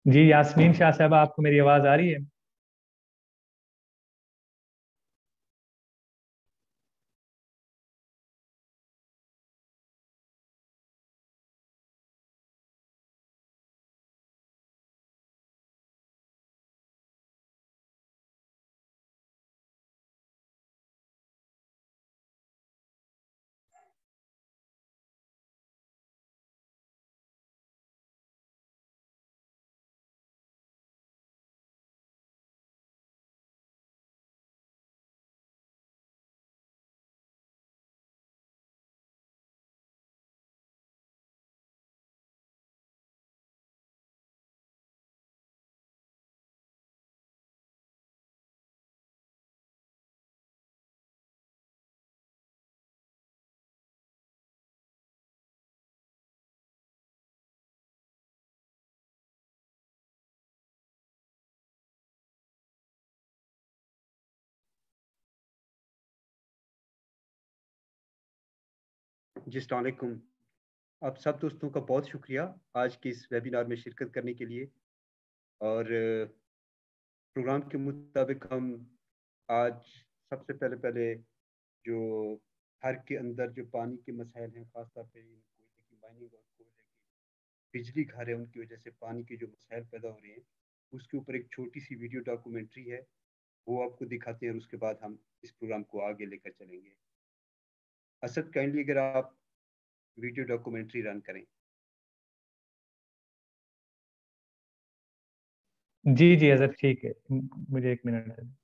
जी यास्मीन शाह साहबा, आपको मेरी आवाज़ आ रही है? जी अस्सलाम वालेकुम। आप सब दोस्तों का बहुत शुक्रिया आज की इस वेबिनार में शिरकत करने के लिए। और प्रोग्राम के मुताबिक हम आज सबसे पहले पहले जो घर के अंदर जो पानी के मसाइल हैं, ख़ास तौर पे कोयले की माइनिंग और कोयले की बिजली घर है, उनकी वजह से पानी के जो मसाइल पैदा हो रहे हैं, उसके ऊपर एक छोटी सी वीडियो डॉक्यूमेंट्री है, वो आपको दिखाते हैं और उसके बाद हम इस प्रोग्राम को आगे लेकर चलेंगे। असद, काइंडली अगर आप वीडियो डॉक्यूमेंट्री रन करें। जी जी अजहर, ठीक है। मुझे एक मिनट है।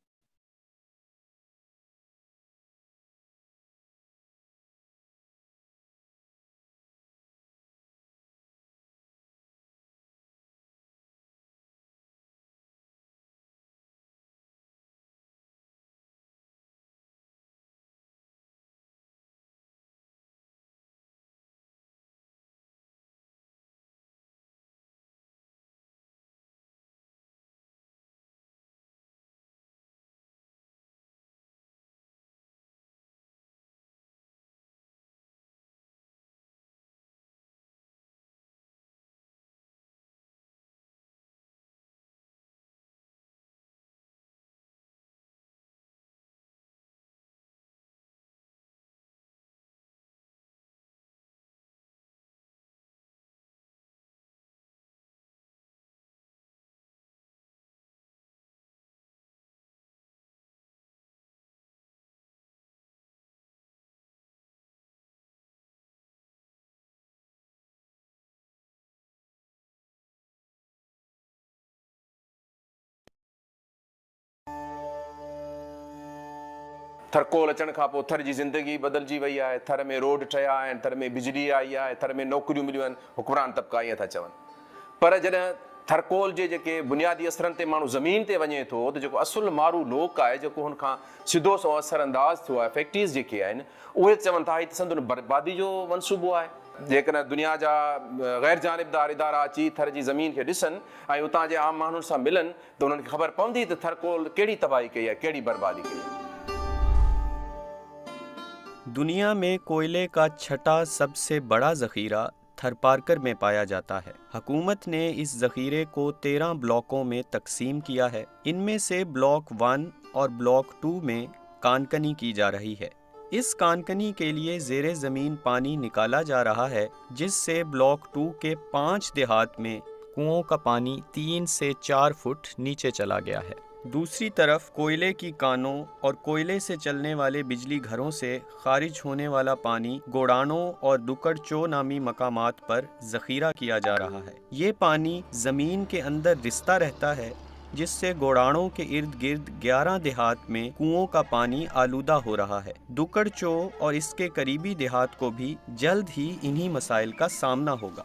थरकोल अचण खां पोइ थर जी ज़िंदगी बदिलजी वई आहे। थर में रोड ठहिया आहिनि, थर में बिजली आई आहे, थर में नौकरियूं मिलियूं आहिनि। हुक्मरान तबिका ईअं था चवनि, पर जॾहिं थरकोल जे जेके बुनियादी असरनि ते माण्हू ज़मीन ते वञे थो, त जेको असुलु मारू लोक आहे, जेको हुन खां सिधो सो असर अंदाज़ थियो आहे, फैक्ट्रीज़ जेके आहिनि, उहे चवनि था हीअ त संदुनि बर्बादी जो मनसूबो आहे। जेकॾहिं दुनिया जा गैर जानिबदार इदारा अची थर जी ज़मीन खे ॾिसनि ऐं उतां जे आम माण्हुनि सां मिलनि, त उन्हनि खे ख़बर पवंदी त थरकोल कहिड़ी तबाही कई आहे, कहिड़ी बर्बादी कई आहे। दुनिया में कोयले का छठा सबसे बड़ा ज़ख़ीरा थरपारकर में पाया जाता है। हुकूमत ने इस ज़ख़ीरे को 13 ब्लॉकों में तकसीम किया है। इनमें से ब्लॉक 1 और ब्लॉक 2 में कानकनी की जा रही है। इस कानकनी के लिए ज़ेरे ज़मीन पानी निकाला जा रहा है, जिससे ब्लॉक 2 के 5 देहात में कुओं का पानी 3 से 4 फुट नीचे चला गया है। दूसरी तरफ कोयले की कानों और कोयले से चलने वाले बिजली घरों से खारिज होने वाला पानी गोडानों और दुकड़चो नामी मकामात पर ज़ख़ीरा किया जा रहा है। ये पानी ज़मीन के अंदर रिसता रहता है, जिससे गोडानों के इर्द गिर्द 11 देहात में कुओं का पानी आलूदा हो रहा है। दुकड़चो और इसके करीबी देहात को भी जल्द ही इन्हीं मसाइल का सामना होगा।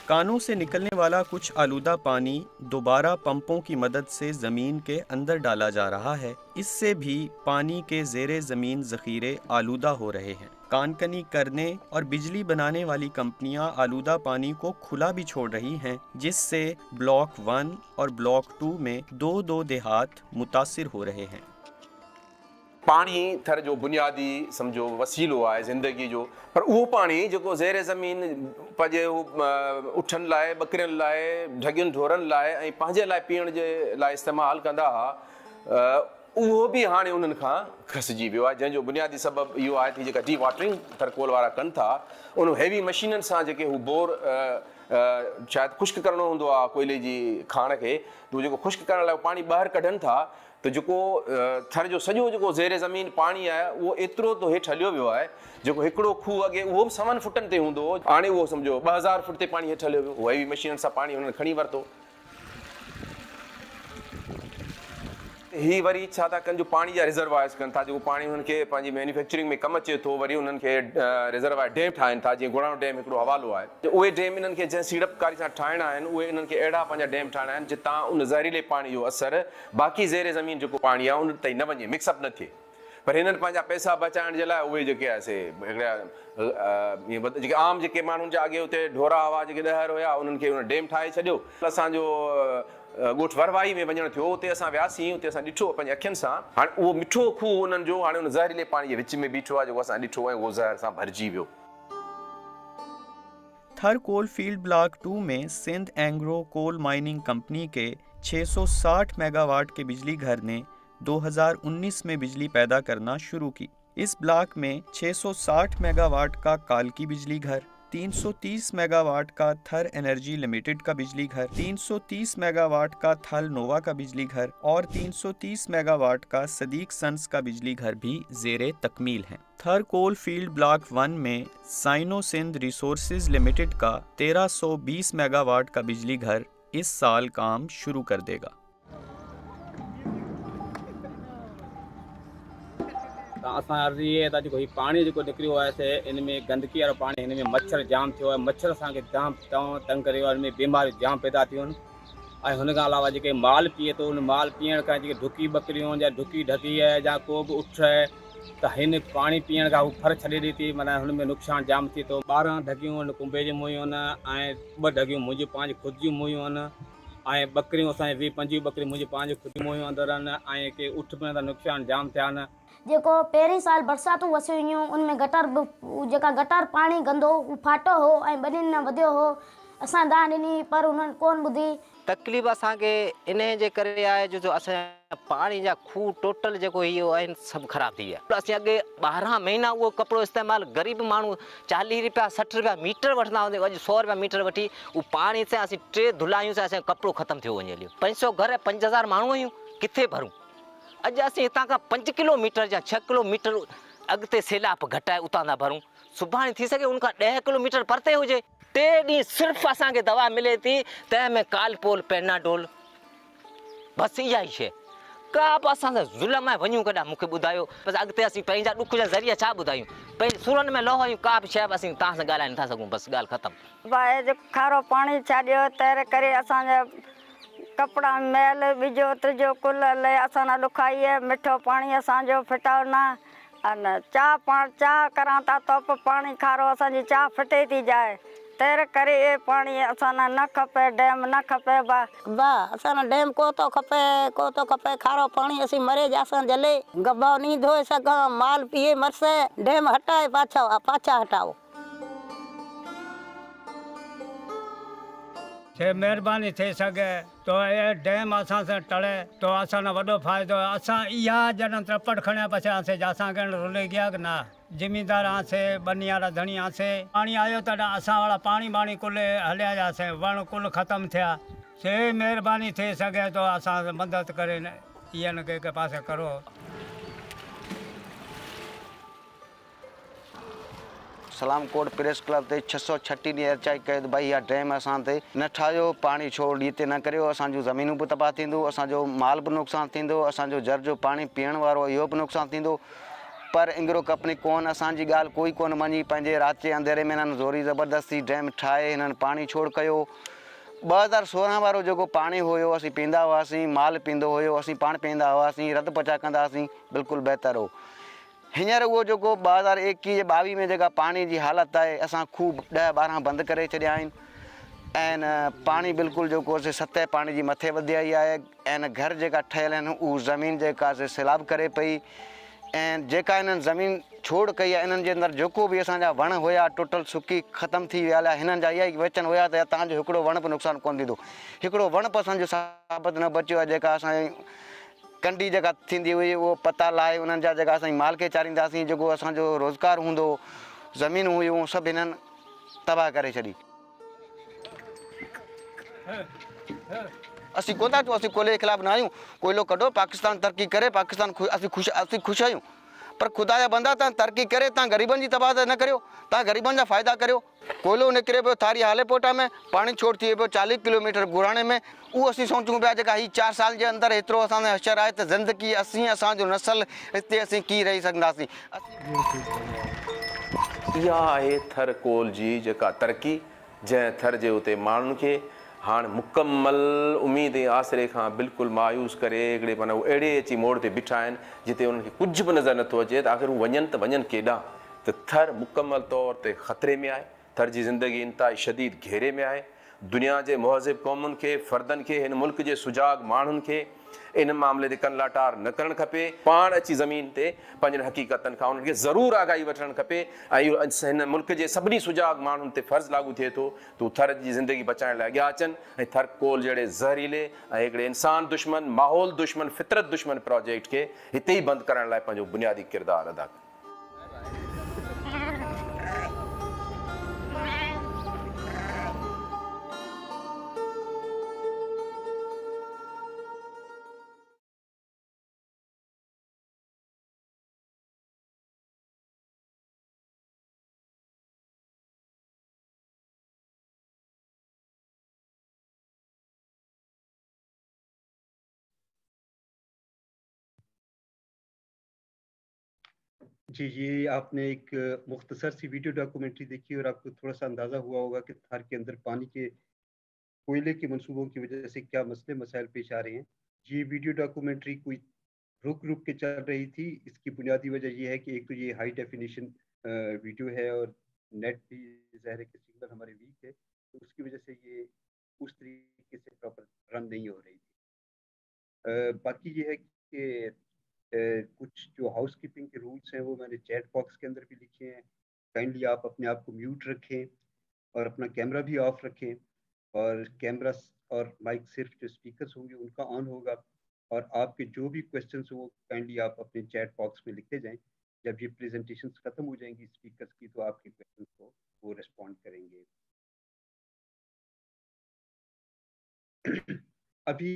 कानों से निकलने वाला कुछ आलूदा पानी दोबारा पंपों की मदद से ज़मीन के अंदर डाला जा रहा है। इससे भी पानी के ज़ेरे ज़मीन ज़ख़ीरे आलूदा हो रहे हैं। कानकनी करने और बिजली बनाने वाली कंपनियां आलूदा पानी को खुला भी छोड़ रही हैं, जिससे ब्लॉक 1 और ब्लॉक 2 में 2-2 देहात मुतासिर हो रहे हैं। पाणी थर जो बुनियादी सम्झो वसीलो आहे ज़िंदगी जो, पर उहो पाणी जेको ज़ेर ज़मीन पंहिंजे उठनि लाइ, ॿकरियुनि लाइ, ढगियुनि ढोरनि लाइ ऐं पंहिंजे लाइ पीअण जे लाइ इस्तेमालु कंदा हुआ, उहो बि हाणे उन्हनि खां खसिजी वियो आहे, जंहिंजो बुनियादी सबबु इहो आहे कि जेका डी वाटरिंग थरकोल वारा कनि था, उन हैवी मशीननि सां जेके हू बोर शायदि ख़ुश्क करिणो हूंदो आहे कोयले जी खाण खे, त उहो जेको ख़ुश्क करण लाइ पाणी ॿाहिरि कढनि था, त जेको थर जो सॼो जेको ज़ेर ज़मीन पाणी आहे उहो एतिरो तो हेठि हलियो वियो आहे, जेको हिकिड़ो खूह अॻे उहो बि 7 फुटनि ते हूंदो हो, हाणे उहो सम्झो 2000 फुट ते पाणी हेठि हलियो वियो, उहो हैवी मशीननि सां पाणी हुननि खणी वरितो। ही वरी छा था कनि, जो पाणी जा रिज़र्वायर्स कनि था, जेको पाणी हुननि खे पंहिंजी मैन्युफैक्चरिंग में कमु अचे थो, वरी उन्हनि खे रिज़र्वायर डैम ठाहिनि था, जीअं गुड़ाणो डैम हिकिड़ो हवालो आहे, उहे डैम इन्हनि खे जंहिं सीड़पकारी सां ठाहिणा आहिनि, उहे इन्हनि खे अहिड़ा पंहिंजा डैम ठाहिणा आहिनि जितां उन ज़हरीले पाणी जो असरु बाक़ी ज़ेर ज़मीन जेको पाणी आहे उन ताईं न वञे, मिक्सअप न थिए। पर हिननि पंहिंजा पैसा बचाइण जे लाइ उहे जेके आहे से हिकिड़ा जेके आम जेके माण्हुनि जा अॻे हुते ढोरा हुआ, जेके ॾहर हुया, उन्हनि खे उन डैम ठाहे छॾियो। असांजो ॻोठ वरवाई में वञणु थियो, उते असां वियासीं, उते असां ॾिठो पंहिंजे अखियुनि सां, हाणे उहो मिठो खूह उन्हनि जो हाणे उन ज़हरीले पाणी जे विच में बीठो आहे, जेको असां ॾिठो ऐं उहो ज़हर सां भरिजी वियो। थर कोल फील्ड ब्लॉक 2 में Sindh Engro coal mining company के 660 मेगावाट के बिजली घर ने 2019 में बिजली पैदा करना शुरू की। इस ब्लॉक में 660 मेगावाट का कालकी बिजली घर, 330 मेगावाट का थर एनर्जी लिमिटेड का बिजली घर, 330 मेगावाट का थल नोवा का बिजली घर और 330 मेगावाट का सदीक सन्स का बिजली घर भी ज़ेरे तकमील हैं। थर कोल फील्ड ब्लॉक 1 में साइनो सिंध रिसोर्सेज लिमिटेड का 1320 मेगावाट का बिजली घर इस साल काम शुरू कर देगा। असां अर्ज़ी ये था जेको पाणी जेको निकिरियो आहे से इन में गंदगी वारो पाणी, हिन में मच्छर जाम थियो आहे, मच्छर असांखे जाम तंग करियो आहे, हिन में बीमारियूं जाम पैदा थियूं आहिनि। ऐं हुन खां अलावा जेके माल पीए थो, उन माल पीअण खां जेके ढुकी बकरियूं या ढुकी ढकी आहे या को बि उठ आहे, त हिन पाणी पीअण खां हू फर छॾे ॾिए थी, माना हुन में नुक़सानु जाम थिए थो। 12 ढगियूं आहिनि कुंभे जी मुहियूं आहिनि ऐं 2 ढगियूं मुंहिंजियूं पंहिंजी ख़ुदि जूं मुहियूं आहिनि ऐं बकरियूं असांजी 20-25 बकरियूं मुंहिंजी पंहिंजी ख़ुदि जी मुहियूं अंदरि आहिनि ऐं के उठ पिण त नुक़सानु जाम थिया आहिनि। जेको पहिरीं साल बरसातूं वसियूं हुयूं, उनमें गटर पाणी गंदो फाटो हो ऐं ॿनियुनि न वधियो हो, असां दान ॾिनी पर उन्हनि कोन ॿुधी। तकलीफ़ असांखे इन जे करे आहे जो असां पाणी जा खूह टोटल जेको इहो आहिनि सभु ख़राबु थी विया। असीं अॻे 12 महीना उहो कपिड़ो इस्तेमालु, ग़रीब माण्हू 40 रुपया 60 रुपया मीटर वठंदा हूंदे, अॼु 100 रुपया मीटर वठी उहो पाणी सां असीं 3 धुलायूं सां असांजो कपिड़ो ख़तमु थियो वञे हलियो। 500 घर 5000 माण्हू आहियूं, किथे भरूं? अॼु असीं हितां खां 5 किलोमीटर या 6 किलोमीटर अॻिते सैलाब घटि आहे, उतां था भरूं। सुभाणे थी सघे उनखां 10 किलोमीटर परते हुजे। 3 ॾींहं सिर्फ़ु असांखे दवा मिले थी, तंहिंमें कालपोल पेनाडोल, बसि इहा ई शइ। का बि असां सां ज़ुल्म आहे, वञूं केॾांहुं मूंखे ॿुधायो। बसि अॻिते असीं पंहिंजा ॾुख जा ज़रिया छा ॿुधायूं, पंहिंजे सुरनि में लहो आहियूं, का बि शइ बि असीं तव्हां सां ॻाल्हाए नथा सघूं, बसि ॻाल्हि ख़तमु। भाई जो खारो पाणी छाॾियो, तंहिं करे असांजा कपिड़ा मैल ॿिजो त्रिजो कुल लहे, असां न ॾुखाइए, मिठो पाणी असांजो फिटाओ न, अने चाह करां था तो पाणी खारो असांजी चाह फिटे थी जाए, तंहिं करे ये पाणी असां न खपे, डैम न खपे। बा असां डैम को तो खपे खारो पाणी, असीं मरे जासां जले, गब्बा नहीं धोए सघां, माल पिए मरसे, डैम हटाए पाछा हटाओ। से महिरबानी थी सघे तो ये डैम असां से टळे तो असां वॾो फ़ाइदो। असां इहा जॾहिं त्रपट खणिया पछा से असांखे रुले गया कि ना, ज़मींदार आसे बनियारा धणी आसे, पाणी आयो त असां वाला पाणी कुल हलिया जासे, वण कुल ख़तमु थिया। से महिरबानी थी सघे तो असां मदद करे इहनि के पासे करो। सलाम कोट प्रेस क्लब ते 636 ॾींहं अर्चाई कयो त भाई इहा डैम असां ते न ठाहियो, पाणी छो ॾीते न करियो, असांजूं ज़मीनूं बि तबाह थींदो, असांजो माल बि नुक़सानु थींदो, असांजो जर जो पाणी पीअण वारो इहो बि नुक़सानु थींदो। पर इंग्रो कंपनी कोन असांजी ॻाल्हि कोई कोन मञी, पंहिंजे राति जे अंधेरे में हिननि ज़ोरी ज़बरदस्ती डैम ठाहे हिननि पाणी छोड़ कयो। 2016 वारो जेको पाणी हुयो असीं पीअंदा हुआसीं, माल पींदो हुयो, असीं पाण पीअंदा हुआसीं, रत पचा कंदा हुआसीं, बिल्कुलु बहितर हो। हींअर उहो जेको 2021-22 में जेका पाणी जी हालत आहे, असां खूब 10-12 बंदि करे छॾिया आहिनि ऐं पाणी बिल्कुलु जेको से सतह पाणी जी मथे वधी आई आहे ऐं घर जेका ठहियल आहिनि उहा ज़मीन जेका से सैलाब करे पई ऐं जेका इन्हनि ज़मीन छोड़ कई आहे इन्हनि जे अंदरि जेको बि असांजा वण हुया टोटल सुकी ख़तमु थी विया हलिया हिननि जा इहा ई वचन हुया त तव्हांजो हिकिड़ो वण बि नुक़सानु कोन थींदो हिकिड़ो वण बि असांजो साबित न बचियो आहे जेका असांजी कंडी जेका थींदी हुई उहो पता लाहे उन्हनि जा जेका असांजी माल खे चारींदासीं जेको असांजो रोज़गारु हूंदो ज़मीनूं हुयूं सभु हिननि तबाह करे छॾी असीं कोन था चऊं असीं कोयले जे ख़िलाफ़ न आहियूं कोयलो कढो पाकिस्तान तरक़ी करे पाकिस्तान असीं ख़ुशि आहियूं पर ख़ुदा जा बंदा तव्हां तरक़ी करे तव्हां ग़रीबनि जी तबाह न करियो तव्हां ग़रीबनि जा फ़ाइदा करियो कोयलो निकिरे पियो थारी हालेपोटा में पाणी छोड़ थी पियो 40 किलोमीटर गुराणे में उहो असीं सोचूं पिया जेका हीअ 4 साल जे अंदरि एतिरो असांजो हशर आहे त ज़िंदगी असीं असांजो नस्ल हिते असीं कीअं रही सघंदासीं इहा आहे थर कोल जी जेका तरक़ी जंहिं थर जे उते माण्हुनि खे हाणे मुकमल उमेद ऐं आसिरे खां बिल्कुलु मायूस करे हिकिड़े माना अहिड़े अची मोड़ ते बीठा आहिनि जिते उन्हनि खे कुझु बि नज़र नथो अचे त आख़िर हू वञनि त वञनि केॾांहुं त थर मुकमल तौर ते ख़तरे में आहे थर जी ज़िंदगी इंतिहाई शदीद घेरे में आहे दुनिया जे मुहज़िब क़ौमुनि खे फ़र्दनि खे हिन मुल्क जे सुजाग माण्हुनि खे इन मामले ते कन लाटार न करणु खपे पाण अची ज़मीन ते पंहिंजनि हक़ीक़तनि खां उन्हनि खे ज़रूरु आगाही वठणु खपे ऐं इहो हिन मुल्क जे सभिनी सुजाग माण्हुनि ते फ़र्ज़ु लागू थिए थो त हू थर जी ज़िंदगी बचाइण लाइ अॻियां अचनि ऐं थर कोल जहिड़े ज़हरीले ऐं हिकिड़े इंसान दुश्मन माहौल दुश्मन फितरत दुश्मन प्रोजेक्ट खे हिते ई बंदि करण लाइ पंहिंजो बुनियादी किरदारु अदा कनि जी ये आपने एक मुख्तसर सी वीडियो डॉक्यूमेंट्री देखी और आपको थोड़ा सा अंदाज़ा हुआ होगा कि थार के अंदर पानी के कोयले के मंसूबों की वजह से क्या मसले मसाइल पेश आ रहे हैं। ये वीडियो डॉक्यूमेंट्री कोई रुक के चल रही थी। इसकी बुनियादी वजह ये है कि एक तो ये हाई डेफिनेशन वीडियो है और नेट भी ज़ाहिर है कि सिग्नल हमारे वीक है, तो उसकी वजह से ये उस तरीके से प्रॉपर रन नहीं हो रही थी। बाकी ये है कि कुछ जो हाउस कीपिंग के रूल्स हैं वो मैंने चैट बॉक्स के अंदर भी लिखे हैं। काइंडली आप अपने आप को म्यूट रखें और अपना कैमरा भी ऑफ रखें और कैमरा और माइक सिर्फ जो स्पीकर्स होंगे उनका ऑन होगा और आपके जो भी क्वेश्चंस हो वो काइंडली आप अपने चैट बॉक्स में लिखते जाएं। जब ये प्रेजेंटेशन खत्म हो जाएंगी स्पीकर्स की तो आपके क्वेश्चंस को वो रिस्पॉन्ड करेंगे। अभी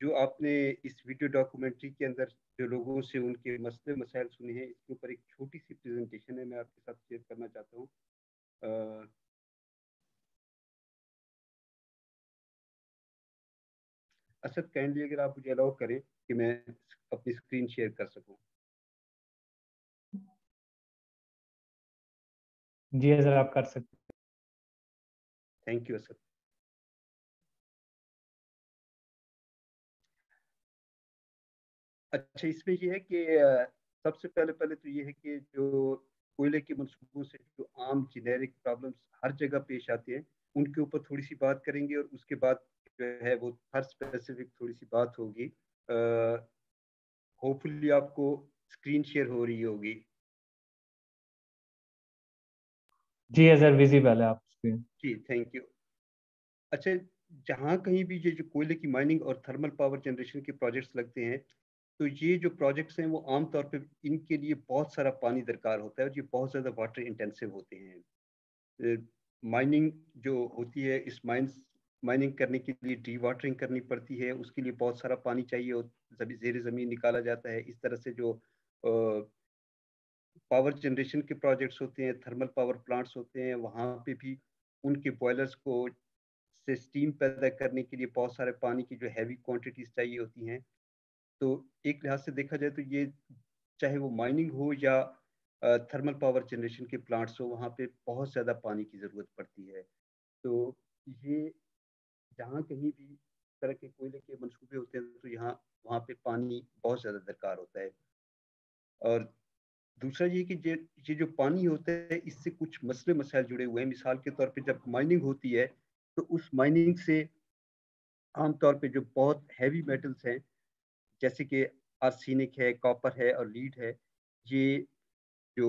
जो आपने इस वीडियो डॉक्यूमेंट्री के अंदर जो लोगों से उनके मसले मसाइल सुने हैं, इसके ऊपर एक छोटी सी प्रेजेंटेशन है, मैं आपके साथ शेयर करना चाहता हूँ। असद काइंडली अगर आप मुझे अलाउ करें कि मैं अपनी स्क्रीन शेयर कर सकूं। जी सर आप कर सकते हैं। Thank you Asad. अच्छा इसमें ये है कि सबसे पहले तो ये है कि जो कोयले के मंसूबों से जो आम जेनेरिक प्रॉब्लम्स हर जगह पेश आते हैं उनके ऊपर थोड़ी सी बात करेंगे और उसके बाद जो है वो हर स्पेसिफिक थोड़ी सी बात होगी। होपफुली आपको स्क्रीन शेयर हो रही होगी। जी सर विजिबल है आप स्क्रीन। Ji thank you. अच्छा जहाँ कहीं भी ये जो कोयले की माइनिंग और थर्मल पावर जनरेशन के प्रोजेक्ट्स लगते हैं तो ये जो प्रोजेक्ट्स हैं वो आमतौर पे इनके लिए बहुत सारा पानी दरकार होता है और ये बहुत ज़्यादा वाटर इंटेंसिव होते हैं। माइनिंग जो होती है इस माइनिंग करने के लिए डी वाटरिंग करनी पड़ती है, उसके लिए बहुत सारा पानी चाहिए और ज़ेर ज़मीन निकाला जाता है। इस तरह से जो पावर जनरेशन के प्रोजेक्ट्स होते हैं, थर्मल पावर प्लांट्स होते हैं, वहाँ पे भी उनके बॉयलर्स को से स्टीम पैदा करने के लिए बहुत सारे पानी की जो हैवी क्वांटिटीज़ चाहिए होती हैं। तो एक लिहाज से देखा जाए तो ये चाहे वो माइनिंग हो या थर्मल पावर जनरेशन के प्लांट्स हो, वहाँ पे बहुत ज़्यादा पानी की ज़रूरत पड़ती है। तो ये जहाँ कहीं भी तरह के कोयले के मंसूबे होते हैं तो वहाँ पे पानी बहुत ज़्यादा दरकार होता है। और दूसरा ये कि ये जो पानी होता है इससे कुछ मसले मसाइल जुड़े हुए हैं। मिसाल के तौर पे जब माइनिंग होती है तो उस माइनिंग से आमतौर पे जो बहुत हैवी मेटल्स हैं जैसे कि आर्सेनिक है, कॉपर है और लीड है, ये जो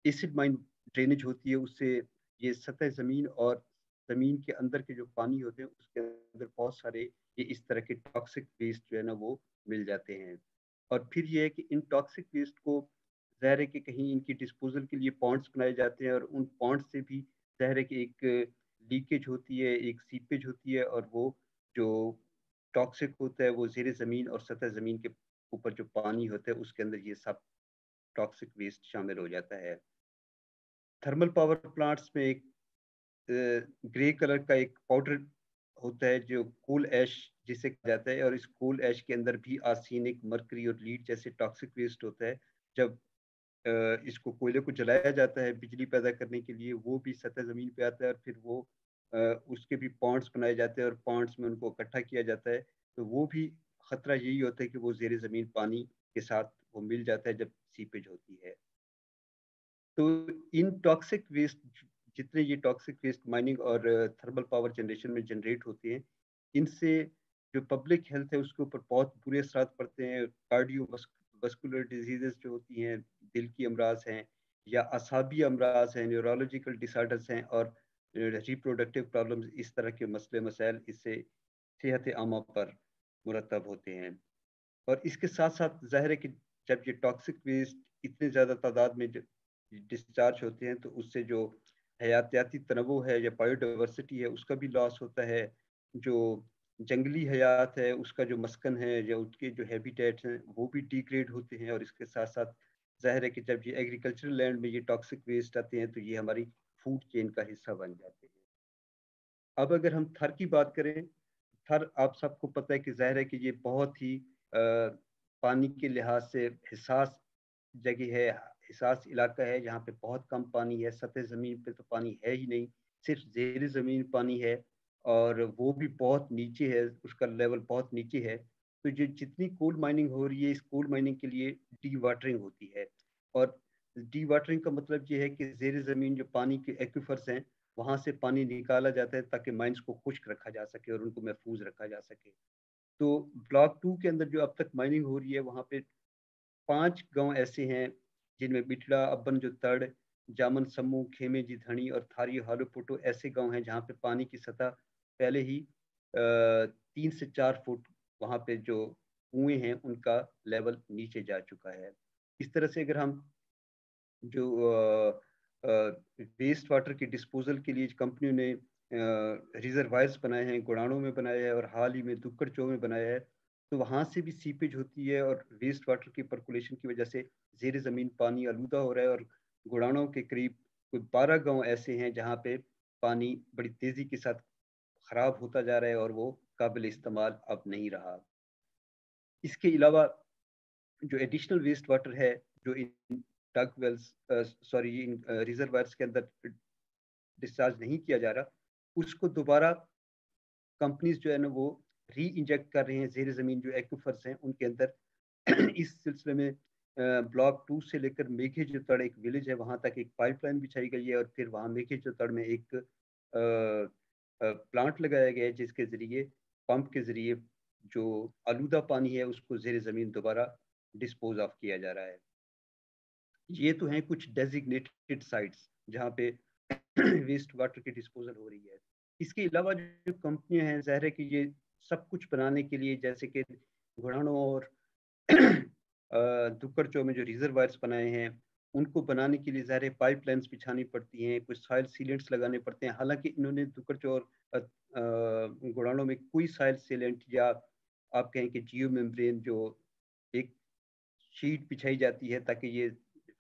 एसिड माइन ड्रेनेज होती है उससे ये सतह ज़मीन और ज़मीन के अंदर के जो पानी होते हैं उसके अंदर बहुत सारे ये इस तरह के टॉक्सिक वेस्ट जो है ना वो मिल जाते हैं। और फिर ये है कि इन टॉक्सिक वेस्ट को ज़ाहिर है कि कहीं इनकी डिस्पोजल के लिए पॉन्ड्स बनाए जाते हैं और उन पॉन्ड्स से भी ज़ाहिर है कि एक लीकेज होती है, एक सीपेज होती है और वो जो टॉक्सिक होता है वो ज़ेरे ज़मीन और सतह ज़मीन के ऊपर जो पानी होता है उसके अंदर ये सब टॉक्सिक वेस्ट शामिल हो जाता है। थर्मल पावर प्लांट्स में एक ग्रे कलर का एक पाउडर होता है जो कोल ऐश जिसे कहा जाता है, और इस कोल ऐश के अंदर भी आर्सेनिक, मरकरी और लीड जैसे टॉक्सिक वेस्ट होता है। जब इसको कोयले को जलाया जाता है बिजली पैदा करने के लिए, वो भी सतह ज़मीन पे आता है और फिर वो उसके भी पॉन्ड्स बनाए जाते हैं और पॉन्ड्स में उनको इकट्ठा किया जाता है। तो वो भी ख़तरा यही होता है कि वो ज़ेरे ज़मीन पानी के साथ वो मिल जाता है जब सीपेज होती है। तो इन टॉक्सिक वेस्ट, जितने ये टॉक्सिक वेस्ट माइनिंग और थर्मल पावर जनरेशन में जनरेट होते हैं, इनसे जो पब्लिक हेल्थ है उसके ऊपर बहुत बुरे असर पड़ते हैं। कार्डियो वस्कुलर डिजीजेस जो होती हैं, दिल की अमराज हैं या असाबी अमराज हैं, न्यूरोलॉजिकल डिसऑर्डर्स हैं और रिप्रोडक्टिव प्रॉब्लम्स, इस तरह के मसले मसाइल इससे सेहत आमा पर मुरतब होते हैं। और इसके साथ साथ ज़ाहिर है कि जब ये टॉक्सिक वेस्ट इतने ज़्यादा तादाद में डिस्चार्ज होते हैं तो उससे जो हयातियाती तनवुع है या बायोडाइवर्सिटी है उसका भी लॉस होता है। जो जंगली हयात है उसका जो मस्कन है या उसके जो हैबिटेट्स हैं वो भी डिग्रेड होते हैं। और इसके साथ साथ ज़ाहिर है कि जब ये एग्रीकल्चरल लैंड में ये टॉक्सिक वेस्ट आते हैं तो ये हमारी फूड चेन का हिस्सा बन जाते हैं। अब अगर हम थर की बात करें, थर आप सबको पता है कि ज़ाहिर है कि ये बहुत ही पानी के लिहाज से हिसास जगह है, हिसास इलाका है। यहाँ पे बहुत कम पानी है, सतह ज़मीन पे तो पानी है ही नहीं, सिर्फ ज़ेर ज़मीन पानी है और वो भी बहुत नीचे है, उसका लेवल बहुत नीचे है। तो जो जितनी कोल माइनिंग हो रही है, इस कोल माइनिंग के लिए डी वाटरिंग होती है। और डी वाटरिंग का मतलब ये है कि ज़ेर ज़मीन जो पानी के एक्विफर्स हैं वहाँ से पानी निकाला जाता है ताकि माइंस को खुश्क रखा जा सके और उनको महफूज रखा जा सके। तो ब्लॉक 2 के अंदर जो अब तक माइनिंग हो रही है वहाँ पे 5 गांव ऐसे हैं जिनमें बिटड़ा, अब्बन जो तड़, जामन समूह, खेमे जी धनी और थारी हालो पुटो ऐसे गांव हैं जहाँ पे पानी की सतह पहले ही 3 से 4 फुट वहाँ पे जो कुएं हैं उनका लेवल नीचे जा चुका है। इस तरह से अगर हम जो वेस्ट वाटर के डिस्पोजल के लिए कंपनियों ने रिजर्वायर्स बनाए हैं, गुड़ानों में बनाया है और हाल ही में दुक्कड़ चो में बनाया है, तो वहाँ से भी सीपेज होती है और वेस्ट वाटर की पर्कुलेशन की वजह से ज़ेर ज़मीन पानी आलूदा हो रहा है। और गुड़ानों के करीब कोई 12 गांव ऐसे हैं जहाँ पे पानी बड़ी तेज़ी के साथ ख़राब होता जा रहा है और वो काबिल इस्तेमाल अब नहीं रहा। इसके अलावा जो एडिशनल वेस्ट वाटर है जो इन डग वेल्स इन रिजर्वायर्स के अंदर डिस्चार्ज नहीं किया जा रहा, उसको दोबारा कंपनीज जो है ना वो री इंजेक्ट कर रहे हैं ज़ेर ज़मीन जो एक्विफर्स हैं उनके अंदर। इस सिलसिले में ब्लॉक 2 से लेकर मेघे जोतड़ एक विलेज है वहाँ तक एक पाइपलाइन बिछाई गई है और फिर वहाँ मेघे जोतड़ में एक प्लांट लगाया गया है जिसके ज़रिए पंप के ज़रिए जो आलूदा पानी है उसको ज़ेर ज़मीन दोबारा डिस्पोज ऑफ किया जा रहा है। ये तो हैं कुछ डेजिग्नेटेड साइट्स जहाँ पे वेस्ट वाटर की डिस्पोजल हो रही है। इसके अलावा जो कंपनियां हैं ज़ाहिर है कि ये सब कुछ बनाने के लिए जैसे कि घुड़ानों और दुक्कड़ चो में जो रिजर्वायर्स बनाए हैं उनको बनाने के लिए ज़ाहिर है पाइपलाइंस बिछानी पड़ती हैं, कुछ सॉइल सीलेंट्स लगाने पड़ते हैं। हालांकि इन्होंने दुक्कड़ चो और घुड़ानों में कोई सॉइल सीलेंट या आप कहें कि जियो मेम्ब्रेन जो एक शीट बिछाई जाती है ताकि ये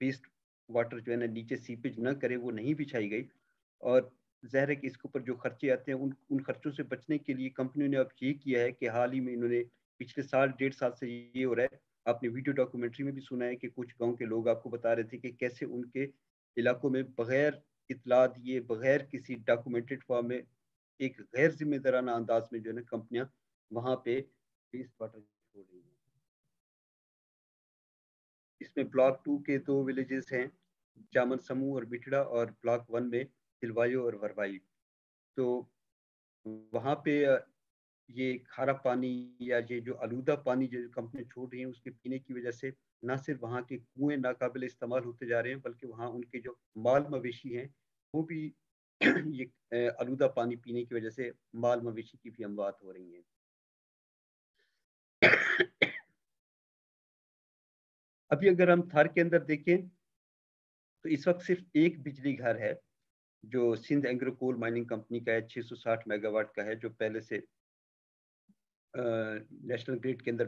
वेस्ट वाटर जो है ना नीचे सीपेज न करे, वो नहीं बिछाई गई। और ज़ाहिर है कि इसके ऊपर जो खर्चे आते हैं उन खर्चों से बचने के लिए कंपनी ने अब ये किया है कि हाल ही में इन्होंने पिछले साल 1.5 साल से ये हो रहा है, आपने वीडियो डॉक्यूमेंट्री में भी सुना है कि कुछ गांव के लोग आपको बता रहे थे कि कैसे उनके इलाकों में बगैर इतला दिए, बगैर किसी डॉक्यूमेंटेड फॉर्म में एक गैर जिम्मेदाराना अंदाज में जो है ना कंपनियां वहाँ पे वेस्ट वाटर छोड़ रही हैं। इसमें ब्लॉक 2 के 2 विलेजेस हैं, जामन समूह और बिटड़ा, और ब्लॉक 1 में तिलवायो और वरवाई। तो वहाँ पे ये खारा पानी या ये जो आलूदा पानी जो कंपनी छोड़ रही है उसके पीने की वजह से ना सिर्फ वहाँ के कुएं नाकाबिल इस्तेमाल होते जा रहे हैं, बल्कि वहाँ उनके जो माल मवेशी हैं वो भी ये आलूदा पानी पीने की वजह से माल मवेशी की भी अमवात हो रही हैं। अभी अगर हम थार के अंदर देखें तो इस वक्त सिर्फ एक बिजली घर है जो Sindh Engro coal mining company का है, 660 मेगावाट का है, जो पहले से नेशनल ग्रिड के अंदर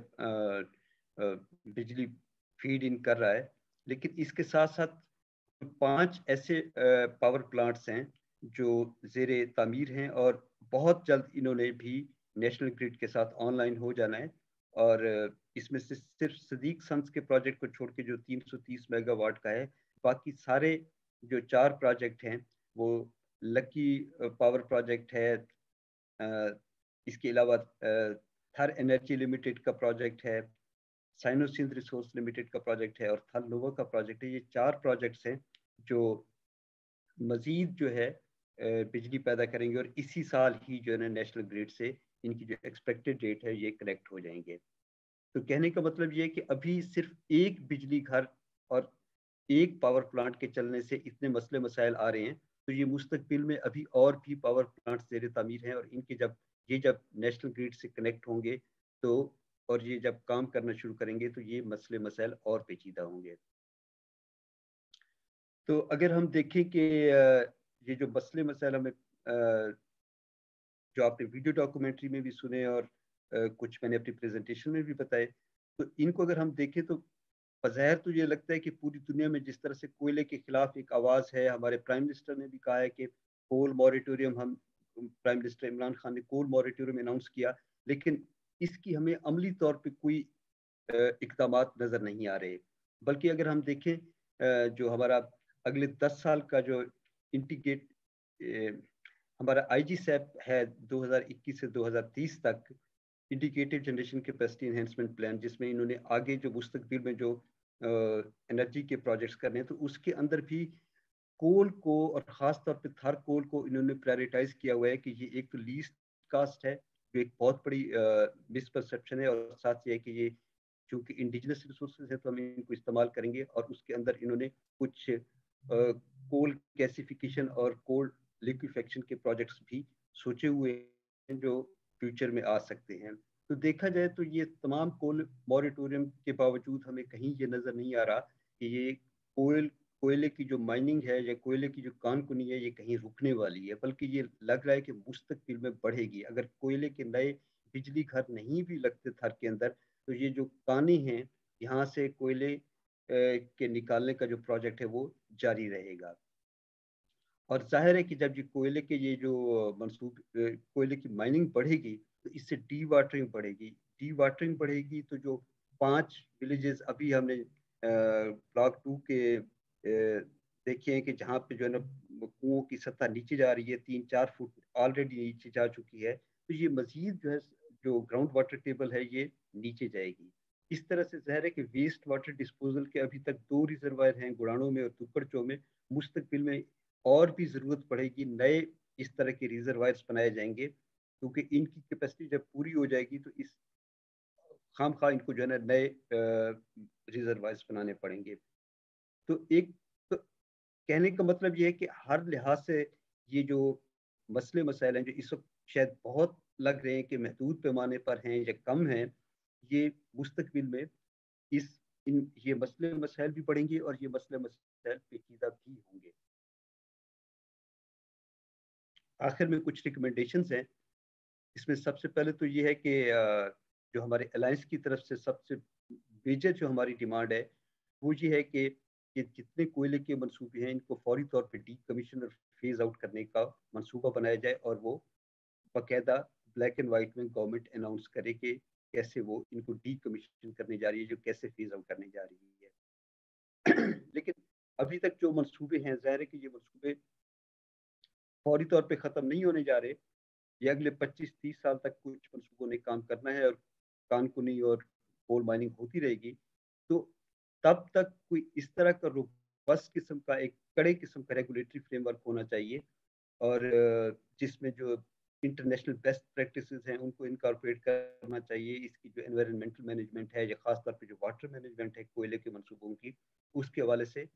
बिजली फीड इन कर रहा है। लेकिन इसके साथ साथ 5 ऐसे पावर प्लांट्स हैं जो ज़ेरे तामीर हैं और बहुत जल्द इन्होंने भी नेशनल ग्रिड के साथ ऑनलाइन हो जाना है। और इसमें से सिर्फ सदीक सन्स के प्रोजेक्ट को छोड़ के जो 330 मेगावाट का है, बाकी सारे जो 4 प्रोजेक्ट हैं वो लकी पावर प्रोजेक्ट है, इसके अलावा थर एनर्जी लिमिटेड का प्रोजेक्ट है, साइनो सिंध रिसोर्स लिमिटेड का प्रोजेक्ट है और थल नोवा का प्रोजेक्ट है। ये 4 प्रोजेक्ट्स हैं जो मजीद जो है बिजली पैदा करेंगे और इसी साल ही जो है ना नेशनल ग्रिड से इनकी जो एक्सपेक्टेड डेट है ये कनेक्ट हो जाएंगे। तो कहने का मतलब ये है कि अभी सिर्फ एक बिजली घर और एक पावर प्लांट के चलने से इतने मसले मसाइल आ रहे हैं, तो ये मुस्तकबिल में अभी और भी पावर प्लांट ज़ेरे तामीर हैं और इनके जब नेशनल ग्रिड से कनेक्ट होंगे तो और ये जब काम करना शुरू करेंगे तो ये मसले मसाइल और पेचीदा होंगे। तो अगर हम देखें कि ये जो मसले मसाइल हमें जो आपने वीडियो डॉक्यूमेंट्री में भी सुने और कुछ मैंने अपनी प्रेजेंटेशन में भी बताए, तो इनको अगर हम देखें तो बज़ाहिर तो ये लगता है कि पूरी दुनिया में जिस तरह से कोयले के खिलाफ एक आवाज़ है, हमारे प्राइम मिनिस्टर ने भी कहा है कि कोल मॉरेटोरियम, हम प्राइम मिनिस्टर इमरान खान ने कोल मॉरेटोरियम अनाउंस किया, लेकिन इसकी हमें अमली तौर पे कोई इक़दामात नज़र नहीं आ रहे। बल्कि अगर हम देखें जो हमारा अगले 10 साल का जो इंटीग्रेट हमारा IGSAP है 2021 से 2030 तक, indicated generation capacity enhancement plan, जिसमें इन्होंने आगे जो मुस्तकबिल में जो एनर्जी के प्रोजेक्ट्स करने हैं, तो उसके अंदर भी कोल को और ख़ास तौर पे थर कोल को इन्होंने प्रायोरिटाइज किया हुआ है कि ये एक तो लीस्ट कास्ट है, जो एक बहुत बड़ी मिसपरसेप्शन है, और साथ ये है कि ये चूँकि इंडिजिनस रिसोर्सेज है तो हम इनको इस्तेमाल करेंगे। और उसके अंदर इन्होंने कुछ कोल गैसिफिकेशन और कोल लिक्विफेक्शन के प्रोजेक्ट्स भी सोचे हुए हैं जो फ्यूचर में आ सकते हैं। तो देखा जाए तो ये तमाम कोल मॉरेटोरियम के बावजूद हमें कहीं ये नज़र नहीं आ रहा कि ये कोयले की जो माइनिंग है या कोयले की जो कानकुनी है ये कहीं रुकने वाली है, बल्कि ये लग रहा है कि मुस्तकबिल में बढ़ेगी। अगर कोयले के नए बिजली घर नहीं भी लगते थर के अंदर, तो ये जो कानी हैं यहाँ से कोयले के निकालने का जो प्रोजेक्ट है वो जारी रहेगा। और जाहिर है कि जब ये कोयले के ये जो कोयले की माइनिंग बढ़ेगी तो इससे डी वाटरिंग बढ़ेगी। तो जो 5 विलेजेस अभी हमने ब्लॉक 2 के देखे हैं कि जहाँ पे जो है ना कुओं की सतह नीचे जा रही है, 3-4 फुट ऑलरेडी नीचे जा चुकी है, तो ये मजीद जो है जो ग्राउंड वाटर टेबल है ये नीचे जाएगी। इस तरह से ज़ाहिर है कि वेस्ट वाटर डिस्पोजल के अभी तक 2 रिजर्वायर हैं, गुड़ानों में और तुकड़चों में। मुस्तकबिल में और भी ज़रूरत पड़ेगी, नए इस तरह के रिजर्वायर्स बनाए जाएंगे, क्योंकि इनकी कैपेसिटी जब पूरी हो जाएगी तो इस खामखा इनको जो है ना नए रिजर्वायर्स बनाने पड़ेंगे। तो एक तो कहने का मतलब ये है कि हर लिहाज से ये जो मसले मसाइल हैं जो इस वक्त शायद बहुत लग रहे हैं कि महदूद पैमाने पर हैं या कम हैं, ये मुस्तकबिल में ये मसले मसाइल भी बढ़ेंगे और ये मसले मसाइल पेचीदा भी होंगे। आखिर में कुछ रिकमेंडेशंस हैं। इसमें सबसे पहले तो ये है कि जो हमारे अलायंस की तरफ से सबसे मेजर जो हमारी डिमांड है वो ये है कि जितने कोयले के मंसूबे हैं इनको फौरी तौर पे डीकमीशन और फेज आउट करने का मंसूबा बनाया जाए और वो बाकायदा ब्लैक एंड वाइट में गवर्नमेंट अनाउंस करे कि कैसे वो इनको डीकमीशन करने जा रही है, जो कैसे फेज आउट करने जा रही है। लेकिन अभी तक जो मंसूबे हैं, ज़ाहिर है कि ये मंसूबे फौरी तौर पे ख़त्म नहीं होने जा रहे। ये अगले 25-30 साल तक कुछ मंसूबों ने काम करना है और कानकुनी और कोल माइनिंग होती रहेगी। तो तब तक कोई इस तरह का रोबस्ट किस्म का एक कड़े किस्म का रेगुलेटरी फ्रेमवर्क होना चाहिए और जिसमें जो इंटरनेशनल बेस्ट प्रैक्टिसेस हैं उनको इनकॉर्पोरेट करना चाहिए। इसकी जो एनवायरनमेंटल मैनेजमेंट है या ख़ास तौर पे जो वाटर मैनेजमेंट है कोयले के मंसूबों की, उसके हवाले से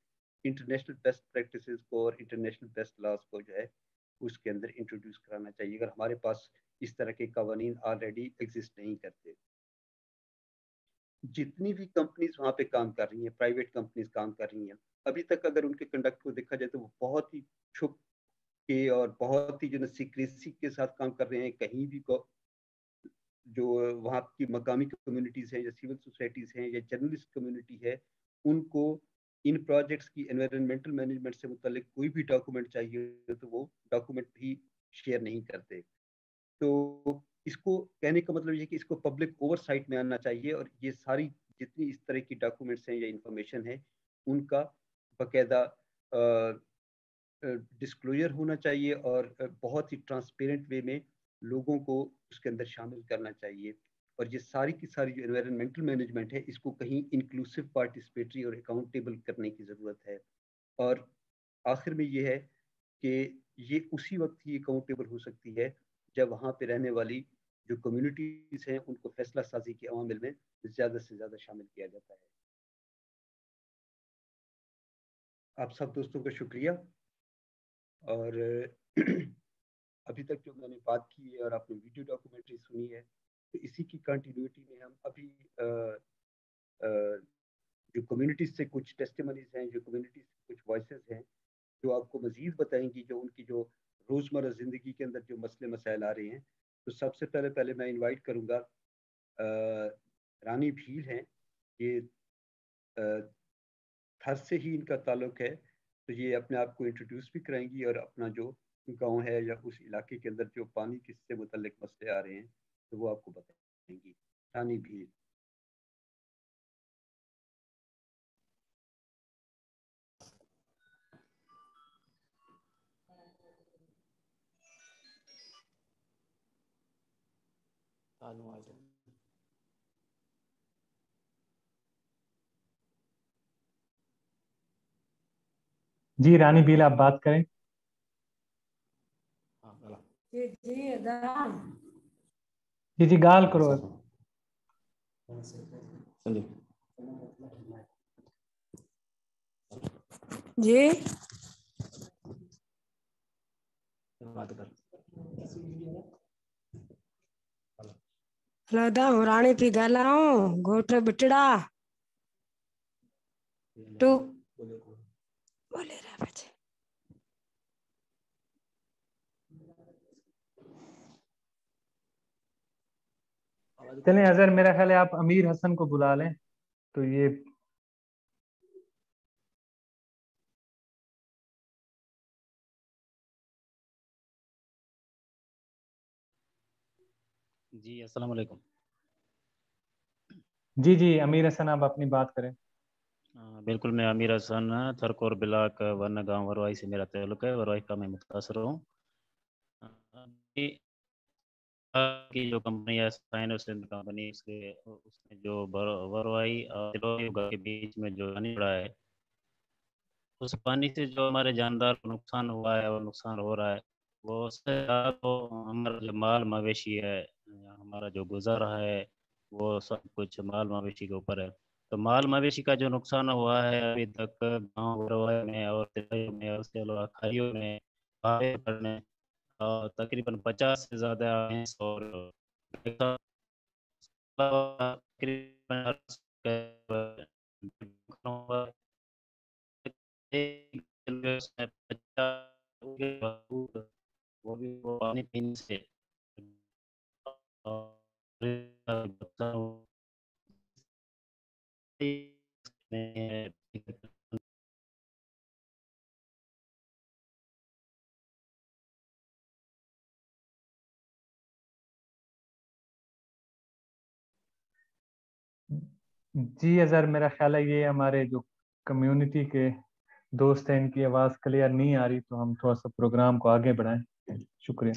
इंटरनेशनल बेस्ट प्रैक्टिसेस को और इंटरनेशनल बेस्ट लॉज को जो है उसके अंदर इंट्रोड्यूस कराना चाहिए, अगर हमारे पास इस तरह के कवानीन ऑलरेडी एग्जिस्ट नहीं करते। जितनी भी कंपनीज वहाँ पे काम कर रही हैं, प्राइवेट कंपनीज काम कर रही हैं, अभी तक अगर उनके कंडक्ट को देखा जाए तो वो बहुत ही छुप के और बहुत ही जो है सीक्रेसी के साथ काम कर रहे हैं। कहीं भी जो वहाँ की मकामी कम्युनिटीज़ हैं या सिविल सोसाइटीज़ हैं या जर्नलिस्ट कम्युनिटी है, उनको इन प्रोजेक्ट्स की एनवायरनमेंटल मैनेजमेंट से मुतालिक कोई भी डॉक्यूमेंट चाहिए तो वो डॉक्यूमेंट भी शेयर नहीं करते। तो इसको कहने का मतलब ये कि इसको पब्लिक ओवरसाइट में आना चाहिए और ये सारी जितनी इस तरह की डॉक्यूमेंट्स हैं या इंफॉर्मेशन है उनका बाकायदा डिस्क्लोजर होना चाहिए और बहुत ही ट्रांसपेरेंट वे में लोगों को उसके अंदर शामिल करना चाहिए। और ये सारी की सारी जो एनवायरनमेंटल मैनेजमेंट है इसको कहीं इंक्लूसिव, पार्टिसिपेटरी और अकाउंटेबल करने की ज़रूरत है। और आखिर में ये है कि ये उसी वक्त ही अकाउंटेबल हो सकती है जब वहाँ पे रहने वाली जो कम्युनिटीज़ हैं उनको फैसला साजी के अवामिल में ज़्यादा से ज़्यादा शामिल किया जाता है। आप सब दोस्तों का शुक्रिया। और अभी तक जो मैंने बात की है और आपने वीडियो डॉक्यूमेंट्री सुनी है, तो इसी की कंटिन्यूटी में हम अभी जो कम्युनिटीज़ से कुछ टेस्टिमनीज हैं, जो कम्युनिटीज़ से कुछ वॉइसेस हैं जो आपको मज़ीद बताएंगी जो उनकी जो रोज़मर्रा ज़िंदगी के अंदर जो मसले मसाइल आ रहे हैं। तो सबसे पहले मैं इनवाइट करूँगा रानी भील हैं, ये थर से ही इनका ताल्लुक़ है, तो ये अपने आप को इंट्रोड्यूस भी कराएंगी और अपना जो गांव है या उस इलाके के अंदर जो पानी किससे मुतल्लिक मसले आ रहे हैं तो वो आपको बताएंगी। रानी भील। जी रानी भील, आप बात करें। जी गाल करो। जी लदा राणी थी ॻाल्हायूं घोट बिटड़ा टू बोले रहा बच्चे। चलें अजहर, मेरा ख्याल है आप अमीर हसन को बुला लें तो ये जी अस्सलाम वालेकुम। जी अमीर हसन, आप अपनी बात करें। बिल्कुल, मैं अमीर हसन, थरकोर ब्लाक वन गांव वरवाई से मेरा ताल्लुक़ है। वरवाई का मैं मुतासर हूँ। की जो कंपनी है साइनोसेंट कंपनी, उसने जो वरवाई और के बीच में जो पानी पड़ा है, उस पानी से जो हमारे जानदार को नुकसान हुआ है और नुकसान हो रहा है, वो तो हमारा जो माल मवेशी है, हमारा जो गुजारा है, वो सब कुछ माल मवेशी के ऊपर है। तो माल मवेशी का जो नुकसान हुआ है अभी तक गाँव वरवाई में और तिलैयों में और उसके अलावा खाइयों में पड़ने और तकरीबन 50 से ज़्यादा भैंस और वो भी वो पानी पीने से जी अजहर, मेरा ख्याल है ये हमारे जो कम्युनिटी के दोस्त हैं इनकी आवाज़ क्लियर नहीं आ रही, तो हम थोड़ा सा प्रोग्राम को आगे बढ़ाएं। शुक्रिया।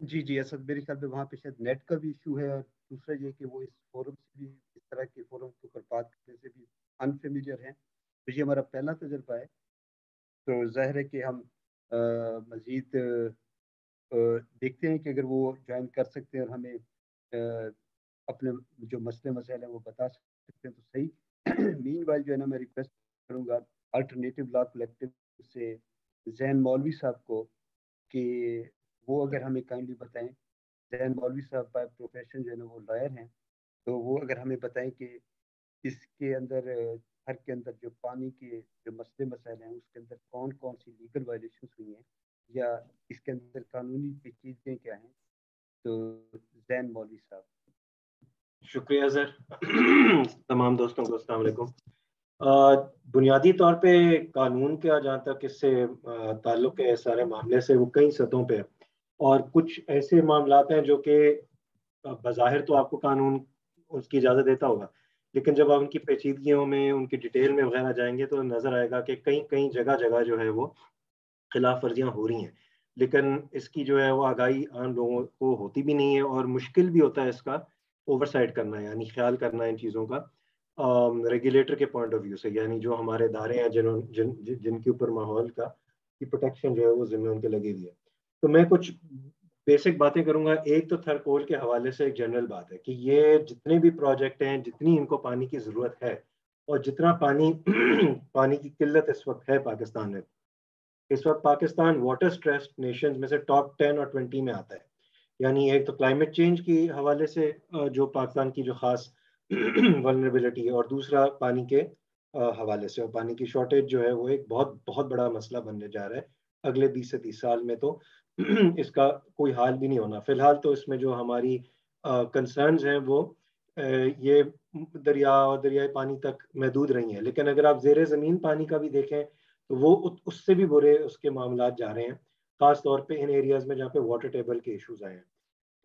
जी असद, मेरे ख्याल में वहाँ पे शायद नेट का भी इशू है और दूसरा ये कि वो इस फोरम से भी, इस तरह के फोरम के ऊपर बात करने से भी अनफेमिलियर हैं। तो ये हमारा पहला तजर्बा है, तो ज़ाहिर है कि हम मज़ीद دیکھتے ہیں کہ اگر وہ جوائن کر سکتے ہیں اور ہمیں اپنے جو مسئلے مسائل ہیں وہ بتا سکتے ہیں تو صحیح. مین وائل جو ہے نا میں ریکویسٹ کروں گا الٹرنیٹیو لا کلیکٹو سے زین مولوی صاحب کو کہ وہ اگر ہمیں کائنڈلی بتائیں. زین مولوی صاحب بائی پروفیشن جو ہے نا وہ لائر ہیں, تو وہ اگر ہمیں بتائیں کہ اس کے اندر گھر کے اندر جو پانی کے جو مسئلے مسائل ہیں اس کے اندر کون کون سی لیگل وائلیشنس ہوئی ہیں یا اس کے اندر قانونی پیچیدگیاں کیا ہیں. تو زین مولوی صاحب. شکریہ سر. تمام دوستوں کو السلام علیکم. بنیادی طور پہ قانون کا جہاں تک اس سے تعلق ہے سارے معاملے سے, وہ کئی سطحوں پہ, اور کچھ ایسے معاملات ہیں جو کہ بظاہر تو آپ کو قانون اس کی اجازت دیتا ہوگا, لیکن جب آپ ان کی پیچیدگیوں میں ان کی ڈیٹیل میں وغیرہ جائیں گے تو نظر آئے گا کہ کئی جگہ جو ہے وہ خلاف ورزیاں ہو رہی ہیں, لیکن اس کی جو ہے وہ آگاہی عام لوگوں کو ہوتی بھی نہیں ہے, اور مشکل بھی ہوتا ہے اس کا اوور سائٹ کرنا, یعنی خیال کرنا ان چیزوں کا ریگولیٹر کے پوائنٹ آف ویو سے, یعنی جو ہمارے ادارے ہیں جن کے اوپر ماحول کا کی پروٹیکشن جو ہے وہ ذمہ ان کے لگی ہوئی ہے. تو میں کچھ بیسک باتیں کروں گا. ایک تو تھرکول کے حوالے سے ایک جنرل بات ہے کہ یہ جتنے بھی پروجیکٹ ہیں, جتنی ان کو پانی کی ضرورت ہے اور جتنا پانی کی قلت اس وقت ہے پاکستان میں, اس وقت پاکستان واٹر سٹریسڈ نیشنز میں سے ٹاپ 10 اور 20 میں آتا ہے. یعنی ایک تو کلائمیٹ چینج کی حوالے سے جو پاکستان کی جو خاص ولنریبلٹی ہے, اور دوسرا پانی کے حوالے سے, اور پانی کی شارٹیج جو ہے وہ ایک بہت بڑا مسئلہ بننے جا رہا ہے اگلے 20 سے 30 سال میں. تو اس کا کوئی حال بھی نہیں ہونا. فی الحال تو اس میں جو ہماری کنسرنز ہیں وہ یہ دریا اور دریائے پانی تک محدود رہی ہیں, لیکن اگر آپ زیر زمین پانی کا بھی دیکھیں تو وہ اس سے بھی برے اس کے معاملات جا رہے ہیں, خاص طور پہ ان ایریاز میں جہاں پہ واٹر ٹیبل کے ایشوز آئے ہیں.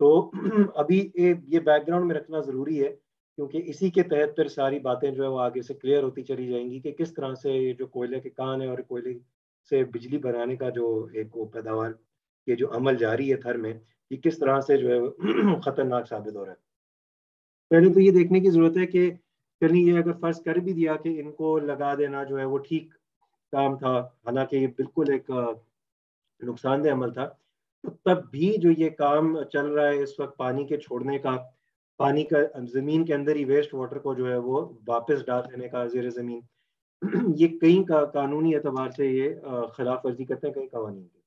تو ابھی یہ بیک گراؤنڈ میں رکھنا ضروری ہے, کیونکہ اسی کے تحت پھر ساری باتیں جو ہے وہ آگے سے کلیئر ہوتی چلی جائیں گی کہ کس طرح سے یہ جو کوئلے کے کان ہے اور کوئلے سے بجلی بنانے کا جو ایک وہ پیداوار یہ جو عمل جاری ہے تھر میں, یہ کس طرح سے جو ہے خطرناک ثابت ہو رہا ہے. پہلے تو یہ دیکھنے کی ضرورت ہے کہ چلیے یہ اگر فرض کر بھی دیا کہ ان کو لگا دینا جو ہے وہ ٹھیک کام تھا, حالانکہ یہ بالکل ایک نقصان دہ عمل تھا, تو تب بھی جو یہ کام چل رہا ہے اس وقت پانی کے چھوڑنے کا, پانی کا زمین کے اندر ہی ویسٹ واٹر کو جو ہے وہ واپس ڈال دینے کا زیر زمین, یہ کئی قانونی اعتبار سے یہ خلاف ورزی کرتے ہیں کئی قوانین کے.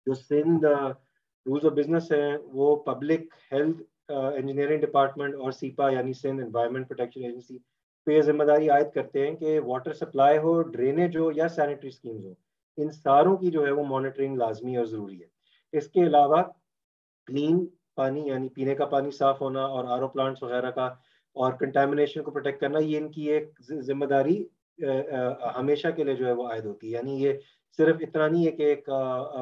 جو سندھ رولز آف بزنس ہیں وہ پبلک ہیلتھ انجینئرنگ ڈپارٹمنٹ اور سیپا یعنی سندھ انوائرمنٹ پروٹیکشن ایجنسی پہ ذمہ داری عائد کرتے ہیں کہ واٹر سپلائی ہو, ڈرینیج ہو یا سینیٹری اسکیمز ہو, ان ساروں کی جو ہے وہ مانیٹرنگ لازمی اور ضروری ہے. اس کے علاوہ کلین پانی یعنی پینے کا پانی صاف ہونا اور آر او پلانٹس وغیرہ کا اور کنٹامنیشن کو پروٹیکٹ کرنا, یہ ان کی ایک ذمہ داری ہمیشہ کے لیے جو ہے وہ عائد ہوتی ہے. یعنی یہ صرف اتنا نہیں ہے کہ ایک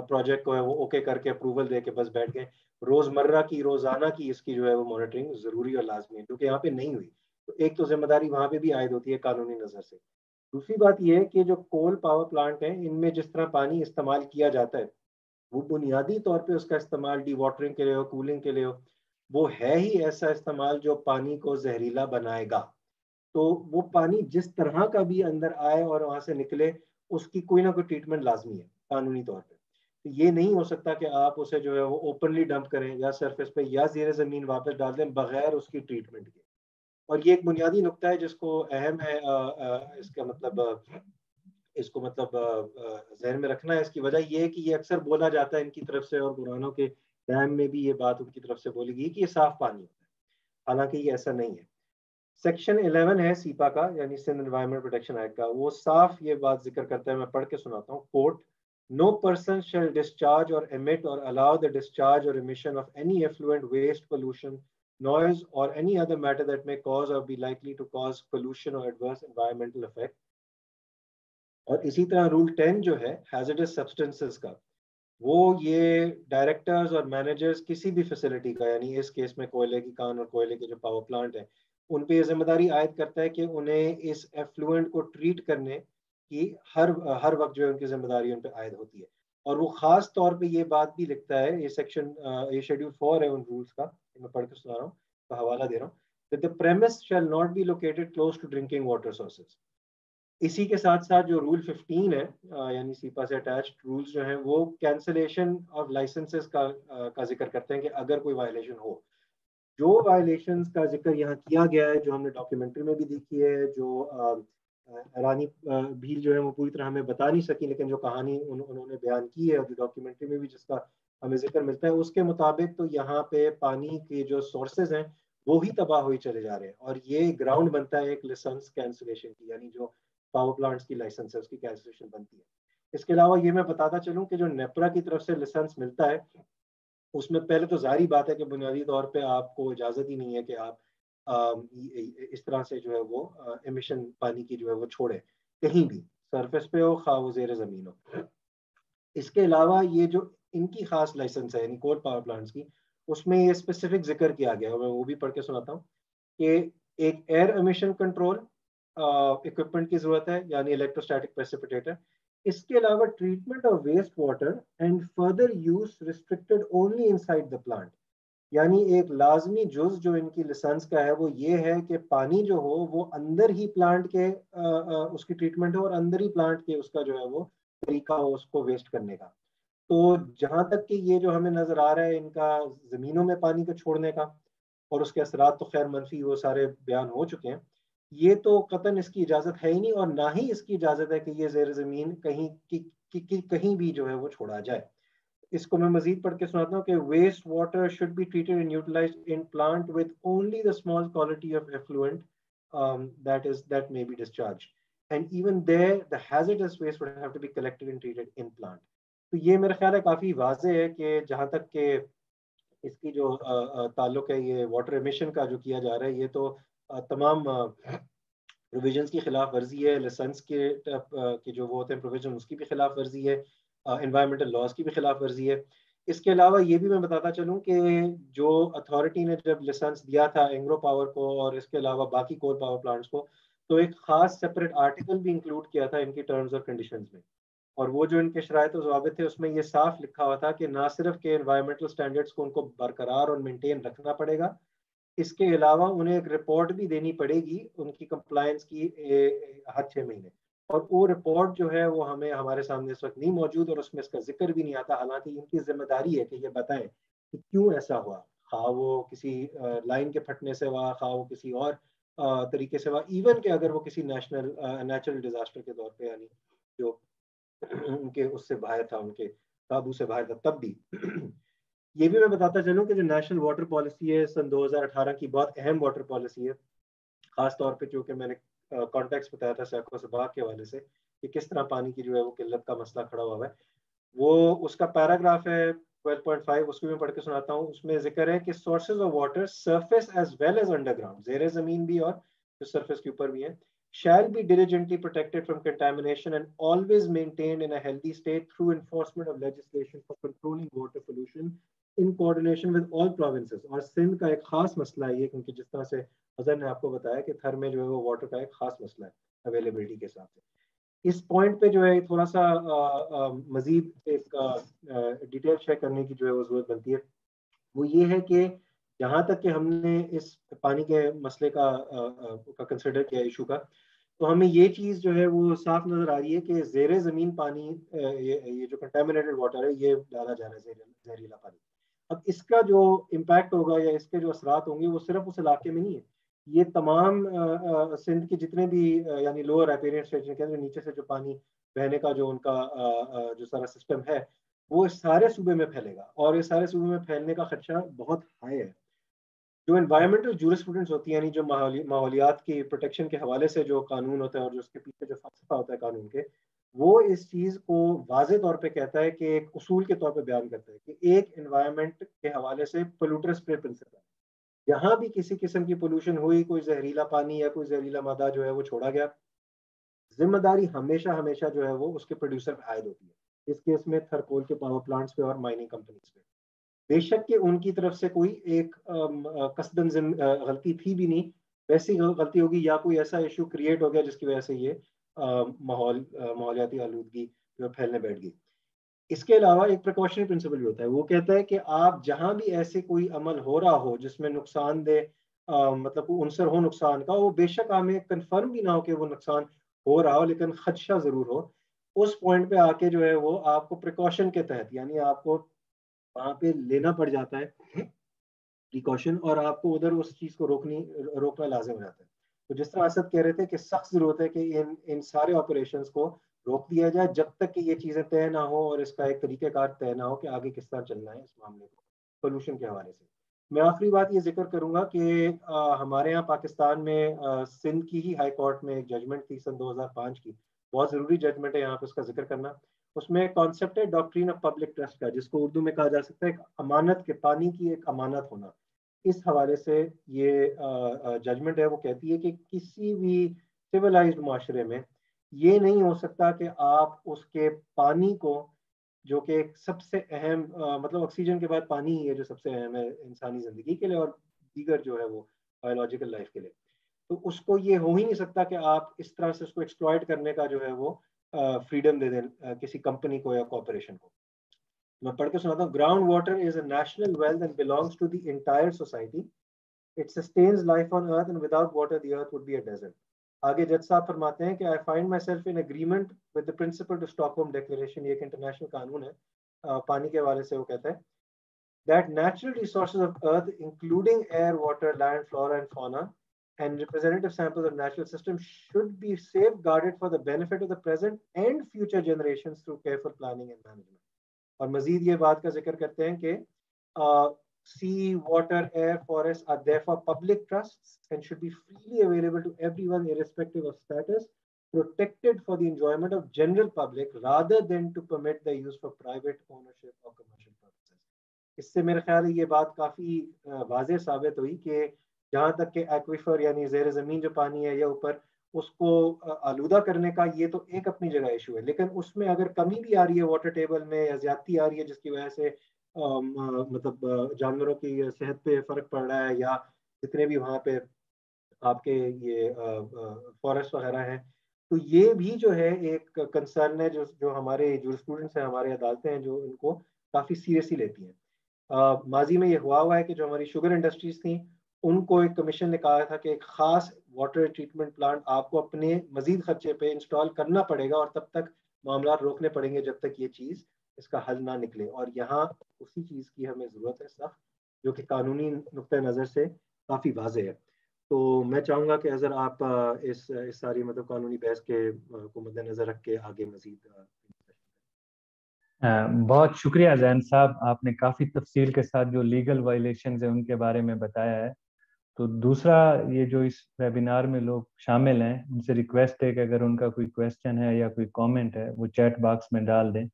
پروجیکٹ کو ہے وہ اوکے کر کے اپروول دے کے بس بیٹھ گئے, روزمرہ کی روزانہ کی اس کی جو ہے وہ مانیٹرنگ ضروری اور لازمی ہے, جو کہ یہاں پہ نہیں ہوئی. تو ایک تو ذمہ داری وہاں پہ بھی عائد ہوتی ہے قانونی نظر سے. دوسری بات یہ ہے کہ جو کول پاور پلانٹ ہیں ان میں جس طرح پانی استعمال کیا جاتا ہے وہ بنیادی طور پہ اس کا استعمال ڈی واٹرنگ کے لیے ہو, کولنگ کے لیے ہو, وہ ہے ہی ایسا استعمال جو پانی کو زہریلا بنائے گا. تو وہ پانی جس طرح کا بھی اندر آئے اور وہاں سے نکلے اس کی کوئی نہ کوئی ٹریٹمنٹ لازمی ہے قانونی طور پہ. یہ نہیں ہو سکتا کہ آپ اسے جو ہے وہ اوپنلی ڈمپ کریں یا سرفیس پہ یا زیر زمین واپس ڈال دیں بغیر اس کی ٹریٹمنٹ کے. اور یہ ایک بنیادی نقطہ ہے جس کو اہم ہے اس کو مطلب ذہن میں رکھنا ہے. اس کی وجہ یہ ہے کہ یہ اکثر بولا جاتا ہے ان کی طرف سے, اور قرآنوں کے ڈیم میں بھی یہ بات ان کی طرف سے بولی گئی کہ یہ صاف پانی ہوتا ہے, حالانکہ یہ ایسا نہیں ہے. سیکشن 11 ہے سیپا کا یعنی سندھ انوائرمنٹ پروٹیکشن ایکٹ کا, وہ صاف یہ بات ذکر کرتا ہے, میں پڑھ کے سناتا ہوں. کوٹ, no person shall discharge or emit or allow the discharge or emission of any effluent, waste, pollution, noise or any other matter that may cause or be likely to cause pollution or adverse environmental effect. اور اسی طرح role 10 جو ہے hazardous substances کا, وہ یہ directors اور managers کسی بھی فیسلٹی کا, یعنی اس کیس میں کوئلے کی کان اور کوئلے کے جو پاور پلانٹ ہیں, ان پہ یہ ذمہ داری عائد کرتا ہے کہ انہیں اس ایفلوئنٹ کو ٹریٹ کرنے کی ہر وقت جو ہے ان کی ذمہ داری ان پہ عائد ہوتی ہے. اور وہ خاص طور پہ یہ بات بھی لکھتا ہے, یہ سیکشن یہ شیڈیول 4 ہے ان رولز کا, میں پڑھ کے سنا رہا ہوں, کا حوالہ دے رہا ہوں, that the premise shall not be located close to drinking water sources. اسی کے ساتھ ساتھ جو رول 15 ہے یعنی سیپا سے اٹیچڈ رولز جو ہیں وہ کینسلیشن آف لائسنسز کا ذکر کرتے ہیں کہ اگر کوئی وائلیشن ہو. جو وائلیشنز کا ذکر یہاں کیا گیا ہے جو ہم نے ڈاکیومنٹری میں بھی دیکھی ہے, جو رانی بھیل جو ہے وہ پوری طرح ہمیں بتا نہیں سکی, لیکن جو کہانی انہوں نے بیان کی ہے اور جو ڈاکیومنٹری میں بھی جس کا ہمیں ذکر ملتا ہے, اس کے مطابق تو یہاں پہ پانی کے جو سورسز ہیں وہی تباہ ہوئی چلے جا رہے ہیں, اور یہ گراؤنڈ بنتا ہے ایک لائسنس کینسلیشن کی, یعنی جو پاور پلانٹس کی لائسنس ہے اس کی کینسلیشن بنتی ہے. اس کے علاوہ یہ میں بتاتا چلوں کہ جو نیپرا کی طرف سے لائسنس ملتا ہے اس میں پہلے تو ظاہری بات ہے کہ بنیادی طور پہ آپ کو اجازت ہی نہیں ہے کہ آپ اس طرح سے جو ہے وہ ایمیشن پانی کی جو ہے وہ چھوڑے کہیں بھی, سرفیس پہ ہو خواہ وہ زیر زمین ہو. اس کے علاوہ یہ جو ان کی خاص لائسنس ہے یعنی کول پاور پلانٹس کی, اس میں یہ اسپیسیفک ذکر کیا گیا ہے, میں وہ بھی پڑھ کے سناتا ہوں کہ ایک ایئر ایمیشن کنٹرول اکوپمنٹ کی ضرورت ہے یعنی الیکٹروسٹیٹک پریسیپیٹیٹر. اس کے علاوہ treatment of waste water and further use restricted only inside the plant, یعنی ایک لازمی جز جو ان کی لائسنس کا ہے وہ یہ ہے کہ پانی جو ہو وہ اندر ہی پلانٹ کے اس کی ٹریٹمنٹ ہو اور اندر ہی پلانٹ کے اس کا جو ہے وہ طریقہ ہو اس کو ویسٹ کرنے کا. تو جہاں تک کہ یہ جو ہمیں نظر آ رہا ہے ان کا زمینوں میں پانی کو چھوڑنے کا اور اس کے اثرات تو خیر منفی وہ سارے بیان ہو چکے ہیں, یہ تو قطعاً اس کی اجازت ہے ہی نہیں, اور نہ ہی اس کی اجازت ہے کہ یہ زیر زمین کہیں بھی جو ہے وہ چھوڑا جائے. اس کو میں مزید پڑھ کے سناتا ہوں کہ waste water should be treated and utilised in plant with only the small quality of effluent that may be discharged, and even there the hazardous waste would have to be collected and treated in plant. تو یہ میرا خیال ہے کافی واضح ہے کہ جہاں تک کہ اس کی جو تعلق ہے یہ واٹر ایمیشن کا جو کیا جا رہا ہے یہ تو تمام پروویژنس کی خلاف ورزی ہے, لائسنس کے جو وہ ہوتے ہیں پروویژن اس کی بھی خلاف ورزی ہے, انوائرمنٹل لاز کی بھی خلاف ورزی ہے. اس کے علاوہ یہ بھی میں بتاتا چلوں کہ جو اتھارٹی نے جب لائسنس دیا تھا اینگرو پاور کو اور اس کے علاوہ باقی کول پاور پلانٹس کو, تو ایک خاص سیپریٹ آرٹیکل بھی انکلوڈ کیا تھا ان کی ٹرمز اور کنڈیشنز میں, اور وہ جو ان کے شرائط و ضوابط تھے اس میں یہ صاف لکھا ہوا تھا کہ نہ صرف کہ انوائرمنٹل سٹینڈرڈز کو ان کو برقرار اور مینٹین رکھنا پڑے گا, اس کے علاوہ انہیں ایک رپورٹ بھی دینی پڑے گی ان کی کمپلائنس کی ہر 6 مہینے, اور وہ رپورٹ جو ہے وہ ہمارے سامنے اس وقت نہیں موجود اور اس میں اس کا ذکر بھی نہیں آتا, حالانکہ ان کی ذمہ داری ہے کہ یہ بتائیں کہ کیوں ایسا ہوا, خواہ وہ کسی لائن کے پھٹنے سے ہوا, خواہ وہ کسی اور طریقے سے ہوا, ایون کہ اگر وہ کسی نیچرل ڈیزاسٹر کے طور پہ یعنی جو ان کے اس سے باہر تھا, ان کے قابو سے باہر تھا, تب بھی. یہ بھی میں بتاتا چلوں کہ جو نیشنل واٹر پالیسی ہے سن 2018 کی بہت اہم واٹر پالیسی ہے, خاص طور پہ چونکہ میں نے کانٹیکس بتایا تھا سیکو سباغ کے حوالے سے کہ کس طرح پانی کی جو ہے وہ قلت کا مسئلہ کھڑا ہوا ہے. وہ اس کا پیراگراف ہے 12.5, اس کو میں پڑھ کے سناتا ہوں. اس میں ذکر ہے کہ sources of water surface as well as underground, زیر زمین بھی اور جو سرفیس کے اوپر بھی ہیں, shall be diligently protected from contamination and always maintained in a healthy state through enforcement of legislation for controlling water pollution in coordination with all provinces. اور سندھ کا ایک خاص مسئلہ ہے یہ, کیونکہ جس طرح سے حضر نے آپ کو بتایا کہ تھر میں جو ہے وہ واٹر کا ایک خاص مسئلہ ہے اویلیبلٹی کے ساتھ. اس پوائنٹ پہ جو ہے تھوڑا سا مزید ایک ڈیٹیل شیئر کرنے کی جو ہے وہ ضرورت بنتی ہے. وہ یہ ہے کہ جہاں تک کہ ہم نے اس پانی کے مسئلے کا کنسیڈر کیا ایشو کا, تو ہمیں یہ چیز جو ہے وہ صاف نظر آ رہی ہے کہ زیر زمین پانی یہ جو کنٹامینیٹڈ واٹر ہے یہ ڈالا جا رہا ہے, زہریلا پانی. اب اس کا جو امپیکٹ ہوگا یا اس کے جو اثرات ہوں گے وہ صرف اس علاقے میں نہیں ہے, یہ تمام سندھ کے جتنے بھی یعنی لوور ریپیرین اسٹیشن کے نیچے سے جو پانی بہنے کا جو ان کا جو سارا سسٹم ہے وہ اس سارے صوبے میں پھیلے گا, اور اس سارے صوبے میں پھیلنے کا خدشہ بہت ہائی ہے. جو انوائرمنٹل جورسپروڈنس ہوتی ہے یعنی جو ماحولیات کی پروٹیکشن کے حوالے سے جو قانون ہوتا ہے اور جو اس کے پیچھے جو فلسفہ ہوتا ہے قانون کے, وہ اس چیز کو واضح طور پہ کہتا ہے کہ ایک اصول کے طور پہ بیان کرتا ہے کہ ایک انوائرمنٹ کے حوالے سے پولوٹر اسپرے پرنسپل ہے. جہاں بھی کسی قسم کی پولوشن ہوئی, کوئی زہریلا پانی یا کوئی زہریلا مادہ جو ہے وہ چھوڑا گیا, ذمہ داری ہمیشہ جو ہے وہ اس کے پروڈیوسر پہ عائد ہوتی ہے. اس کیس میں تھرکول کے پاور پلانٹس پہ اور مائننگ کمپنیز پہ. بے شک کہ ان کی طرف سے کوئی ایک قصدن غلطی تھی بھی نہیں, ویسی غلطی ہوگی یا کوئی ایسا ایشو کریٹ ہو گیا جس کی وجہ سے یہ ماحولیاتی آلودگی جو پھیلنے بیٹھ گئی. اس کے علاوہ ایک پریکاشنری پرنسپل بھی ہوتا ہے, وہ کہتا ہے کہ آپ جہاں بھی ایسے کوئی عمل ہو رہا ہو جس میں نقصان دہ مطلب عنصر ہو نقصان کا, وہ بے شک ہمیں کنفرم بھی نہ ہو کہ وہ نقصان ہو رہا ہو لیکن خدشہ ضرور ہو, اس پوائنٹ پہ آ کے جو ہے وہ آپ کو پریکاشن کے تحت, یعنی آپ کو وہاں پہ لینا پڑ جاتا ہے پریکاشن, اور آپ کو ادھر اس چیز کو روکنا لازم ہو جاتا ہے. تو جس طرح اسد کہہ رہے تھے کہ سخت ضرورت ہے کہ ان سارے آپریشنز کو روک دیا جائے جب تک کہ یہ چیزیں طے نہ ہو اور اس کا ایک طریقہ کار طے نہ ہو کہ آگے کس طرح چلنا ہے اس معاملے کو سولوشن کے حوالے سے. میں آخری بات یہ ذکر کروں گا کہ ہمارے یہاں پاکستان میں سندھ کی ہی ہائی کورٹ میں ایک ججمنٹ تھی سن 2005 کی, بہت ضروری ججمنٹ ہے یہاں پہ اس کا ذکر کرنا. اس میں ایک کانسیپٹ ہے ڈاکٹرین آف پبلک ٹرسٹ کا, جس کو اردو میں کہا جا سکتا ہے ایک امانت کے, پانی کی ایک امانت ہونا. اس حوالے سے یہ ججمنٹ ہے وہ کہتی ہے کہ کسی بھی سویلائزڈ معاشرے میں یہ نہیں ہو سکتا کہ آپ اس کے پانی کو, جو کہ سب سے اہم مطلب آکسیجن کے بعد پانی ہی ہے جو سب سے اہم ہے انسانی زندگی کے لیے اور دیگر جو ہے وہ بایولوجیکل لائف کے لیے, تو اس کو یہ ہو ہی نہیں سکتا کہ آپ اس طرح سے اس کو ایکسپلائٹ کرنے کا جو ہے وہ فریڈم دے دیں کسی کمپنی کو یا کارپوریشن کو. میں پڑھ کے سناتا ہوں. Ground water is a national wealth and belongs to the entire society. It sustains life on earth and without water the earth would be a desert. آگے جج صاحب فرماتے ہیں کہ I find myself in agreement with the principle to Stockholm Declaration, یہ ایک international قانون ہے پانی کے حوالے سے, وہ کہتا ہے that natural resources of earth including air, water, land, flora and fauna and representative samples of natural systems should be safeguarded for the benefit of the present and future generations through careful planning and management. اور مزید یہ بات کا ذکر کرتے ہیں کہ sea, water, air, forests are therefore public trusts and should be freely available to everyone irrespective of status, protected for the enjoyment of general public rather than to permit their use for private ownership or commercial purposes. اس سے میرے خیال ہے یہ بات کافی واضح ثابت ہوئی کہ جہاں تک کہ ایکویفر یعنی زیر زمین جو پانی ہے یا اوپر, اس کو آلودہ کرنے کا یہ تو ایک اپنی جگہ ایشو ہے, لیکن اس میں اگر کمی بھی آ رہی ہے واٹر ٹیبل میں یا زیادتی آ رہی ہے جس کی وجہ سے مطلب جانوروں کی صحت پہ فرق پڑ رہا ہے یا جتنے بھی وہاں پہ آپ کے یہ فارسٹ وغیرہ ہیں, تو یہ بھی جو ہے ایک کنسرن ہے جو ہمارے جو اسٹوڈنٹس ہیں, ہمارے عدالتیں ہیں جو ان کو کافی سیریسلی لیتی ہیں. ماضی میں یہ ہوا ہے کہ جو ہماری شوگر انڈسٹریز تھیں ان کو ایک کمیشن نے کہا تھا کہ ایک خاص واٹر ٹریٹمنٹ پلانٹ آپ کو اپنے مزید خرچے پہ انسٹال کرنا پڑے گا اور تب تک معاملات روکنے پڑیں گے جب تک یہ چیز اس کا حل نہ نکلے. اور یہاں اسی چیز کی ہمیں ضرورت ہے سخت, جو کہ قانونی نقطۂ نظر سے کافی واضح ہے. تو میں چاہوں گا کہ اگر آپ اس ساری مطلب قانونی بحث کے کو مد نظر رکھ کے آگے مزید. بہت شکریہ زین صاحب, آپ نے کافی تفصیل کے ساتھ جو لیگل وائلیشنز ہیں ان کے بارے میں بتایا ہے. تو دوسرا یہ جو اس ویبینار میں لوگ شامل ہیں ان سے ریکویسٹ ہے کہ اگر ان کا کوئی کویسچن ہے یا کوئی کامنٹ ہے وہ چیٹ باکس میں ڈال دیں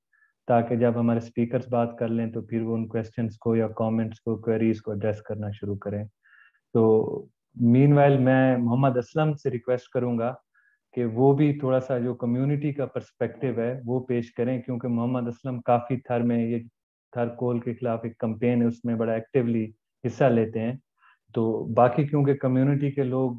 تاکہ جب ہمارے اسپیکرز بات کر لیں تو پھر وہ ان کویسچنس کو یا کامنٹس کو کوئریز کو ایڈریس کرنا شروع کریں. تو مین وائل میں محمد اسلم سے ریکویسٹ کروں گا کہ وہ بھی تھوڑا سا جو کمیونٹی کا پرسپیکٹیو ہے وہ پیش کریں, کیونکہ محمد اسلم کافی تھر میں یہ تھر کول کے خلاف ایک کمپین ہے اس میں بڑا ایکٹیولی حصہ لیتے ہیں. تو باقی کیونکہ کمیونٹی کے لوگ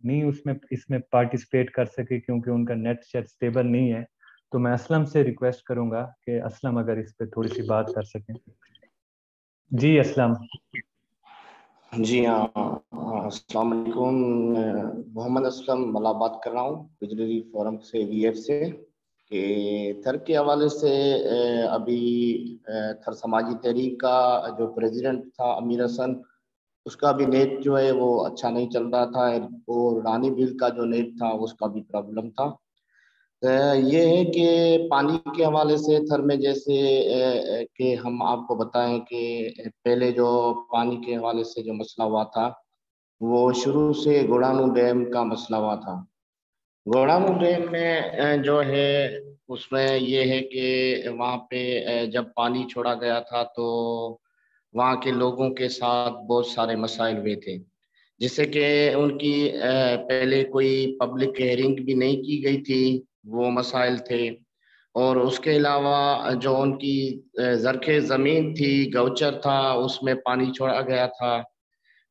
نہیں اس میں پارٹیسپیٹ کر سکے کیونکہ ان کا نیٹ شیٹ اسٹیبل نہیں ہے, تو میں اسلم سے ریکویسٹ کروں گا کہ اسلم اگر اس پہ تھوڑی سی بات کر سکیں. جی اسلم. جی ہاں, السلام علیکم. محمد اسلم ملا بات کر رہا ہوں بجلی فورم سے وی ایف سے, کہ تھر کے حوالے سے ابھی تھر سماجی تحریک کا جو پریزیڈنٹ تھا امیر حسن, اس کا بھی نیٹ جو ہے وہ اچھا نہیں چل رہا تھا, اور رانی بل کا جو نیٹ تھا اس کا بھی پرابلم تھا. یہ ہے کہ پانی کے حوالے سے تھر میں جیسے کہ ہم آپ کو بتائیں کہ پہلے جو پانی کے حوالے سے جو مسئلہ ہوا تھا وہ شروع سے گوڑانو ڈیم کا مسئلہ ہوا تھا. گوڑانو ڈیم میں جو ہے اس میں یہ ہے کہ وہاں پہ جب پانی چھوڑا گیا تھا تو وہاں کے لوگوں کے ساتھ بہت سارے مسائل ہوئے تھے, جس سے کہ ان کی پہلے کوئی پبلک ہیئرنگ بھی نہیں کی گئی تھی, وہ مسائل تھے. اور اس کے علاوہ جو ان کی زرخیز زمین تھی, گوچر تھا, اس میں پانی چھوڑا گیا تھا,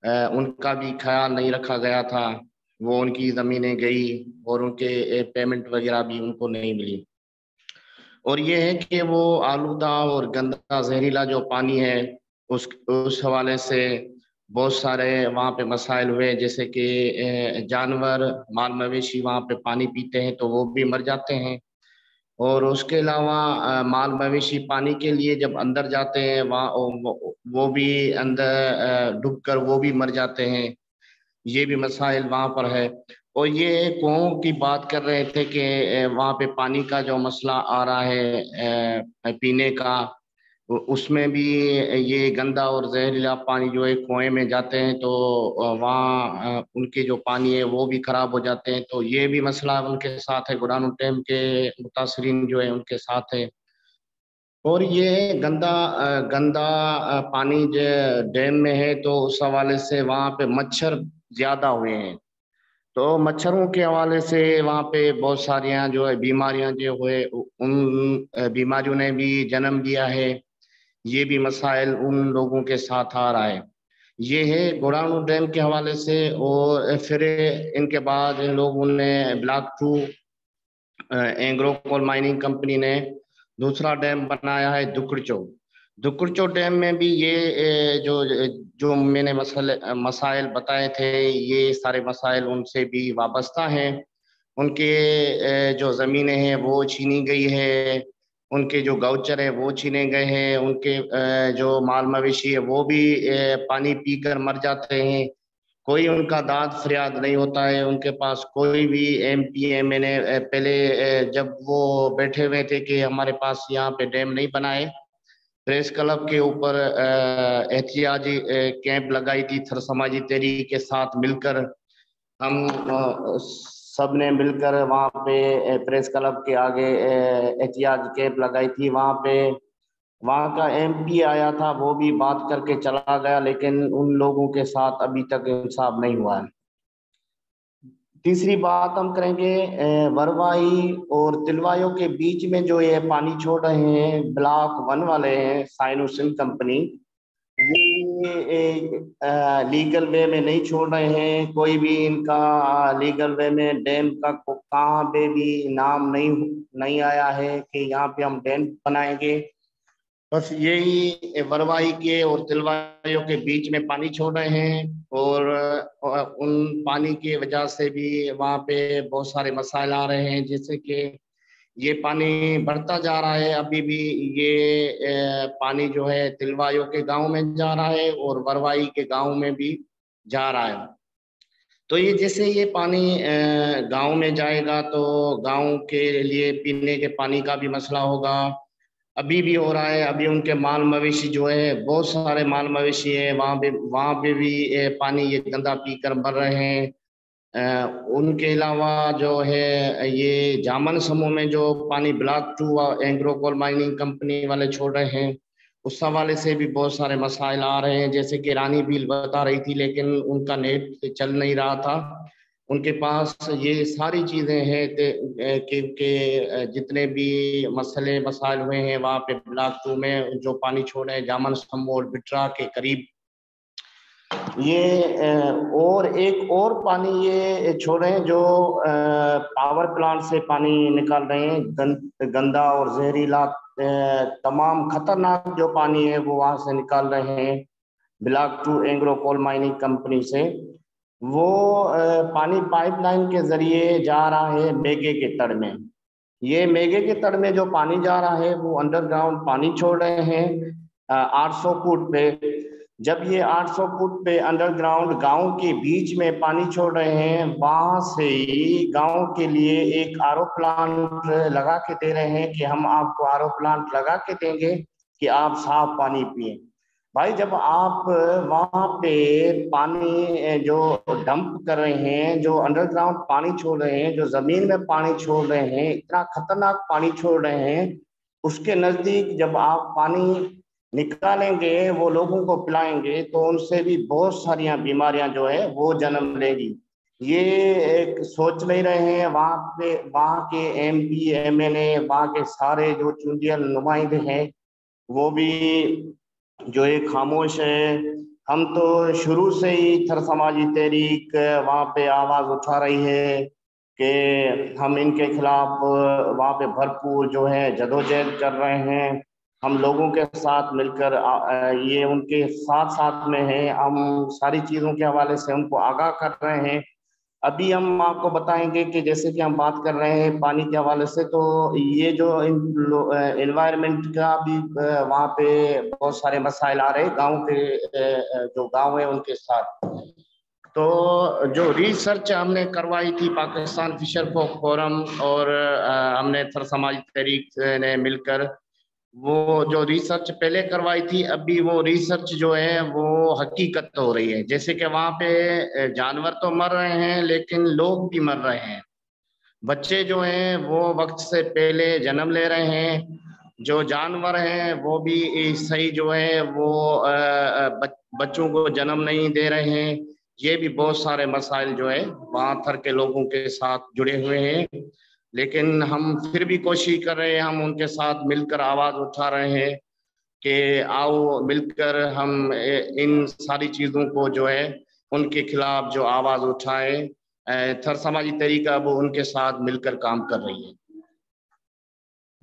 ان کا بھی خیال نہیں رکھا گیا تھا, وہ ان کی زمینیں گئی اور ان کے پیمنٹ وغیرہ بھی ان کو نہیں ملی. اور یہ ہے کہ وہ آلودہ اور گندا زہریلا جو پانی ہے اس حوالے سے बहुत सारे वहाँ पे मसाइल हुए, जैसे कि जानवर माल मवेशी वहाँ पे पानी पीते हैं तो वो भी मर जाते हैं, और उसके अलावा माल मवेशी पानी के लिए जब अंदर जाते हैं वहाँ वो भी अंदर डूब कर वो भी मर जाते हैं। ये भी मसाइल वहाँ पर है। और ये कुओं की बात कर रहे थे कि वहाँ पे पानी का जो मसला आ रहा है पीने का, उसमें भी ये गंदा और जहरीला पानी जो है कुएं में जाते हैं तो वहाँ उनके जो पानी है वो भी खराब हो जाते हैं। तो ये भी मसला उनके साथ है, गुडानु डैम के मुतासरीन जो है उनके साथ है। और ये गंदा पानी जो डैम में है तो उस हवाले से वहाँ पे मच्छर ज्यादा हुए हैं, तो मच्छरों के हवाले से वहाँ पे बहुत सारियाँ जो है बीमारियाँ जो हुए, उन बीमारियों ने भी जन्म लिया है। ये भी मसाइल उन लोगों के साथ आ रहा है। ये है गुडानु डैम के हवाले से। और फिर इनके बाद इन लोगों ने block 2 Engro coal mining company ने दूसरा डैम बनाया है दुकड़चो डैम में भी ये जो मैंने मसाइल बताए थे, ये सारे मसाइल उनसे भी वाबस्ता हैं। उनके जो ज़मीनें हैं वो छीनी गई है, उनके जो गौचर है वो छीने गए हैं, उनके जो माल मवेशी है वो भी पानी पीकर मर जाते हैं। कोई उनका दाद फरियाद नहीं होता है, उनके पास कोई भी MP MNA पहले जब वो बैठे हुए थे कि हमारे पास यहाँ पे डैम नहीं बनाए, प्रेस क्लब के ऊपर एहतियाजी कैंप लगाई थी थर समाजी तहरीक के साथ मिलकर। हम सब ने मिलकर वहाँ पे प्रेस क्लब के आगे एहतियाज कैंप लगाई थी। वहाँ का MP आया था, वो भी बात करके चला गया, लेकिन उन लोगों के साथ अभी तक इंसाफ नहीं हुआ है। तीसरी बात हम करेंगे वरवाई और तिलवायों के बीच में जो ये पानी छोड़ रहे हैं ब्लॉक 1 वाले हैं साइनोसिन कंपनी, ये लीगल वे में नहीं छोड़ रहे हैं। कोई भी इनका लीगल वे में डैम का कहाँ पे भी नाम नहीं आया है कि यहाँ पे हम डैम बनाएंगे। बस यही वरवाई के और तिलवायों के बीच में पानी छोड़ रहे हैं, और उन पानी की वजह से भी वहाँ पे बहुत सारे मसाइल आ रहे हैं, जैसे कि ये पानी बढ़ता जा रहा है। अभी भी ये पानी जो है तिलवायों के गांव में जा रहा है और वरवाई के गांव में भी जा रहा है। तो ये जैसे ये पानी गांव में जाएगा तो गांव के लिए पीने के पानी का भी मसला होगा। अभी भी हो रहा है, अभी उनके माल मवेशी जो है, बहुत सारे माल मवेशी है वहाँ पे भी पानी ये गंदा पीकर मर रहे हैं। उनके अलावा जो है ये जामन समूह में जो पानी block 2 Engro coal mining company वाले छोड़ रहे हैं, उस हवाले से भी बहुत सारे मसाइल आ रहे हैं। जैसे कि रानी भील बता रही थी, लेकिन उनका नेट चल नहीं रहा था। उनके पास ये सारी चीज़ें हैं कि जितने भी मसले मसाइल हुए हैं वहाँ पे ब्लॉक 2 में जो पानी छोड़े हैं जामन समूह और बिट्रा के करीब, ये और एक और पानी ये छोड़े हैं जो पावर प्लांट से पानी निकाल रहे हैं, गंदा और जहरीला तमाम खतरनाक जो पानी है वो वहाँ से निकाल रहे हैं block 2 Engro coal mining company से। वो पानी पाइपलाइन के जरिए जा रहा है मेघे के तड़ में। ये मेघे के तड़ में जो पानी जा रहा है वो अंडरग्राउंड पानी छोड़ रहे हैं 800 फुट पे। जब ये 800 फुट पे अंडरग्राउंड गांव के बीच में पानी छोड़ रहे हैं, वहां से ही गांव के लिए एक RO प्लांट लगा के दे रहे हैं कि हम आपको RO प्लांट लगा के देंगे कि आप साफ पानी पिए। भाई जब आप वहाँ पे पानी जो डंप कर रहे हैं, जो अंडरग्राउंड पानी छोड़ रहे हैं, जो जमीन में पानी छोड़ रहे हैं, इतना खतरनाक पानी छोड़ रहे हैं, उसके नजदीक जब आप पानी निकालेंगे, वो लोगों को पिलाएंगे, तो उनसे भी बहुत सारियां बीमारियां जो है वो जन्म लेगी। ये एक सोच नहीं रहे हैं वहाँ के MP MNA, वहाँ के सारे जो चुनिंदा नुमाइंदे हैं वो भी जो एक खामोश है। हम तो शुरू से ही थर समाजी तहरीक वहाँ पे आवाज उठा रही है कि हम इनके खिलाफ वहाँ पे भरपूर जो है जदोजहद कर रहे हैं। ہم لوگوں کے ساتھ مل کر یہ ان کے ساتھ میں ہیں، ہم ساری چیزوں کے حوالے سے ان کو آگاہ کر رہے ہیں۔ ابھی ہم آپ کو بتائیں گے کہ جیسے کہ ہم بات کر رہے ہیں پانی کے حوالے سے، تو یہ جو انوائرمنٹ کا بھی وہاں پہ بہت سارے مسائل آ رہے گاؤں کے جو گاؤں ہیں ان کے ساتھ۔ تو جو ریسرچ ہم نے کروائی تھی پاکستان فشر فورم اور ہم نے تھر سماجی تحریک نے مل کر، وہ جو ریسرچ پہلے کروائی تھی، ابھی وہ ریسرچ جو ہے وہ حقیقت ہو رہی ہے۔ جیسے کہ وہاں پہ جانور تو مر رہے ہیں لیکن لوگ بھی مر رہے ہیں، بچے جو ہیں وہ وقت سے پہلے جنم لے رہے ہیں، جو جانور ہیں وہ بھی صحیح جو ہے وہ بچوں کو جنم نہیں دے رہے ہیں۔ یہ بھی بہت سارے مسائل جو ہے وہاں تھر کے لوگوں کے ساتھ جڑے ہوئے ہیں، لیکن ہم پھر بھی کوشش کر رہے ہیں، ہم ان کے ساتھ مل کر آواز اٹھا رہے ہیں کہ آؤ مل کر ہم ان ساری چیزوں کو جو ہے ان کے خلاف جو آواز اٹھائیں۔ تھر سماجی تحریک اب ان کے ساتھ مل کر کام کر رہی ہے۔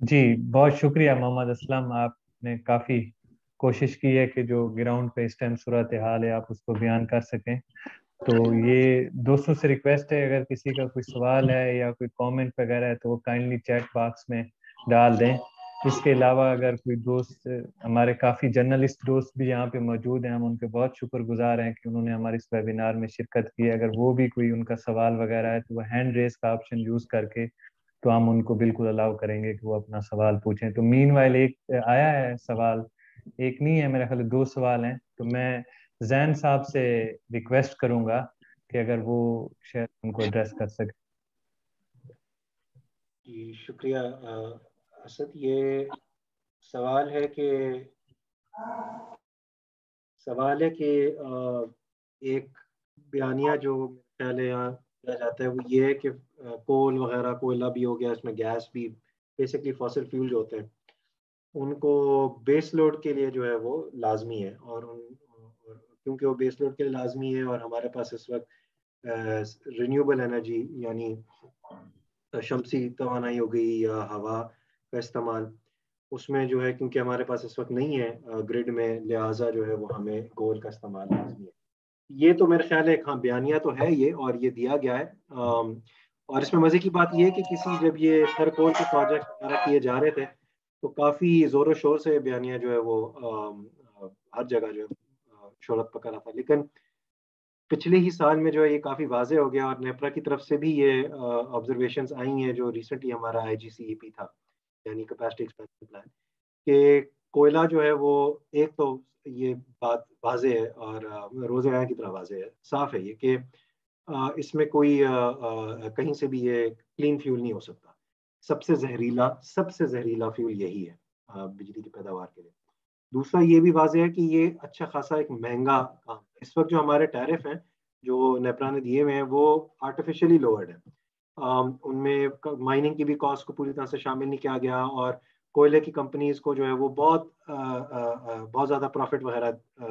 جی بہت شکریہ محمد اسلم، آپ نے کافی کوشش کی ہے کہ جو گراؤنڈ پہ اس ٹائم صورتحال ہے آپ اس کو بیان کر سکیں۔ تو یہ دوستوں سے ریکویسٹ ہے، اگر کسی کا کوئی سوال ہے یا کوئی کامنٹ وغیرہ ہے تو وہ کائنڈلی چیٹ باکس میں ڈال دیں۔ اس کے علاوہ اگر کوئی دوست، ہمارے کافی جرنلسٹ دوست بھی یہاں پہ موجود ہیں، ہم ان کے بہت شکر گزار ہیں کہ انہوں نے ہمارے اس ویبینار میں شرکت کی ہے۔ اگر وہ بھی کوئی ان کا سوال وغیرہ ہے تو وہ ہینڈ ریز کا آپشن یوز کر کے تو ہم ان کو بالکل الاؤ کریں گے کہ وہ اپنا سوال پوچھیں۔ تو مین وائل ایک آیا ہے سوال، ایک نہیں ہے میرے خیال 2 سوال ہیں، تو میں زین صاحب سے ریکویسٹ کروں گا کہ اگر وہ شاید ان کو ایڈریس کر سکے۔ جی شکریہ اسد۔ یہ سوال ہے کہ ایک بیانیہ جو خیال ہے یہاں کیا جاتا ہے وہ یہ ہے کہ کول وغیرہ، کوئلہ بھی ہو گیا، اس میں گیس بھی، بیسکلی فاسل فیول جو ہوتے ہیں ان کو بیس لوڈ کے لیے جو ہے وہ لازمی ہے، اور کیونکہ وہ بیس لوڈ کے لیے لازمی ہے اور ہمارے پاس اس وقت رینیوبل انرجی یعنی شمسی توانائی ہو گئی یا ہوا کا استعمال، اس میں جو ہے کیونکہ ہمارے پاس اس وقت نہیں ہے گرڈ میں، لہٰذا جو ہے وہ ہمیں کول کا استعمال لازمی ہے۔ یہ تو میرے خیال ہے ہاں بیانیہ تو ہے یہ، اور یہ دیا گیا ہے۔ اور اس میں مزے کی بات یہ ہے کہ جب یہ تھر کول کے پروجیکٹ وغیرہ کیے جا رہے تھے تو کافی زور و شور سے بیانیہ جو ہے وہ ہر جگہ جو ہے شہرت پکڑا تھا، لیکن پچھلے ہی سال میں جو ہے یہ کافی واضح ہو گیا، اور نیپرا کی طرف سے بھی یہ آبزرویشنز آئی ہیں جو ریسنٹلی ہمارا IGCEP تھا یعنی کیپیسٹی ایکسپینشن پلان، کہ کوئلہ جو ہے وہ ایک تو یہ بات واضح ہے اور روز عین کی طرح واضح ہے، صاف ہے یہ کہ اس میں کوئی کہیں سے بھی یہ کلین فیول نہیں ہو سکتا۔ سب سے زہریلا فیول یہی ہے بجلی کی پیداوار کے لیے۔ دوسرا یہ بھی واضح ہے کہ یہ اچھا خاصا ایک مہنگا کام ہے۔ اس وقت جو ہمارے ٹیرف ہیں جو نیپرا نے دیے ہوئے ہیں وہ آرٹیفیشلی لوورڈ ہیں، ان میں مائننگ کی بھی کاسٹ کو پوری طرح سے شامل نہیں کیا گیا، اور کوئلے کی کمپنیز کو جو ہے وہ بہت زیادہ پروفٹ وغیرہ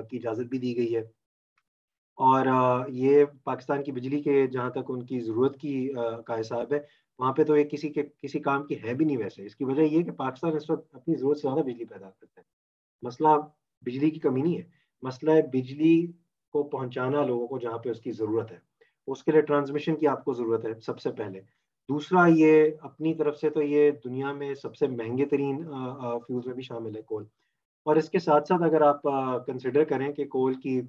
کی اجازت بھی دی گئی ہے، اور یہ پاکستان کی بجلی کے جہاں تک ان کی ضرورت کی کا حساب ہے وہاں پہ تو یہ کسی کام کی ہے بھی نہیں۔ ویسے اس کی وجہ یہ کہ پاکستان اس وقت اپنی ضرورت سے زیادہ بجلی پیدا کرتا ہے۔ مسئلہ بجلی کی کمی نہیں ہے، مسئلہ ہے بجلی کو پہنچانا لوگوں کو جہاں پہ اس کی ضرورت ہے، اس کے لیے ٹرانسمیشن کی آپ کو ضرورت ہے سب سے پہلے۔ دوسرا یہ اپنی طرف سے تو یہ دنیا میں سب سے مہنگے ترین فیوز میں بھی شامل ہے کول، اور اس کے ساتھ ساتھ اگر آپ کنسیڈر کریں کہ کول کی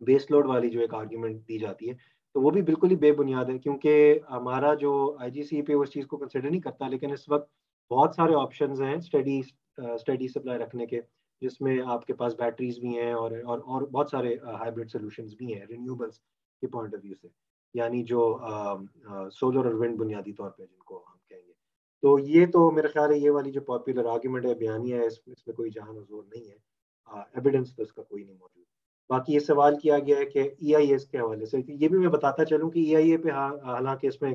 بیس لوڈ والی جو ایک آرگیومنٹ دی جاتی ہے تو وہ بھی بالکل ہی بے بنیاد ہے، کیونکہ ہمارا جو IGCEP پہ اس چیز کو کنسیڈر نہیں کرتا، لیکن اس وقت بہت سارے آپشنز ہیں اسٹڈی سپلائی رکھنے کے، جس میں آپ کے پاس بیٹریز بھی ہیں اور بہت سارے ہائبرڈ سولوشنز بھی ہیں رینیوبلس کے پوائنٹ آف ویو سے، یعنی جو سولر اور ونڈ بنیادی طور پہ جن کو ہم کہیں گے۔ تو یہ تو میرے خیال ہے یہ والی جو پاپولر آرگیومنٹ ہے، بیانیہ ہے، اس میں کوئی جہان و زور نہیں ہے، ایویڈنس تو اس کا کوئی نہیں موجود۔ باقی یہ سوال کیا گیا ہے کہ EIAs کے حوالے سے، یہ بھی میں بتاتا چلوں کہ EIA پہ حالانکہ اس میں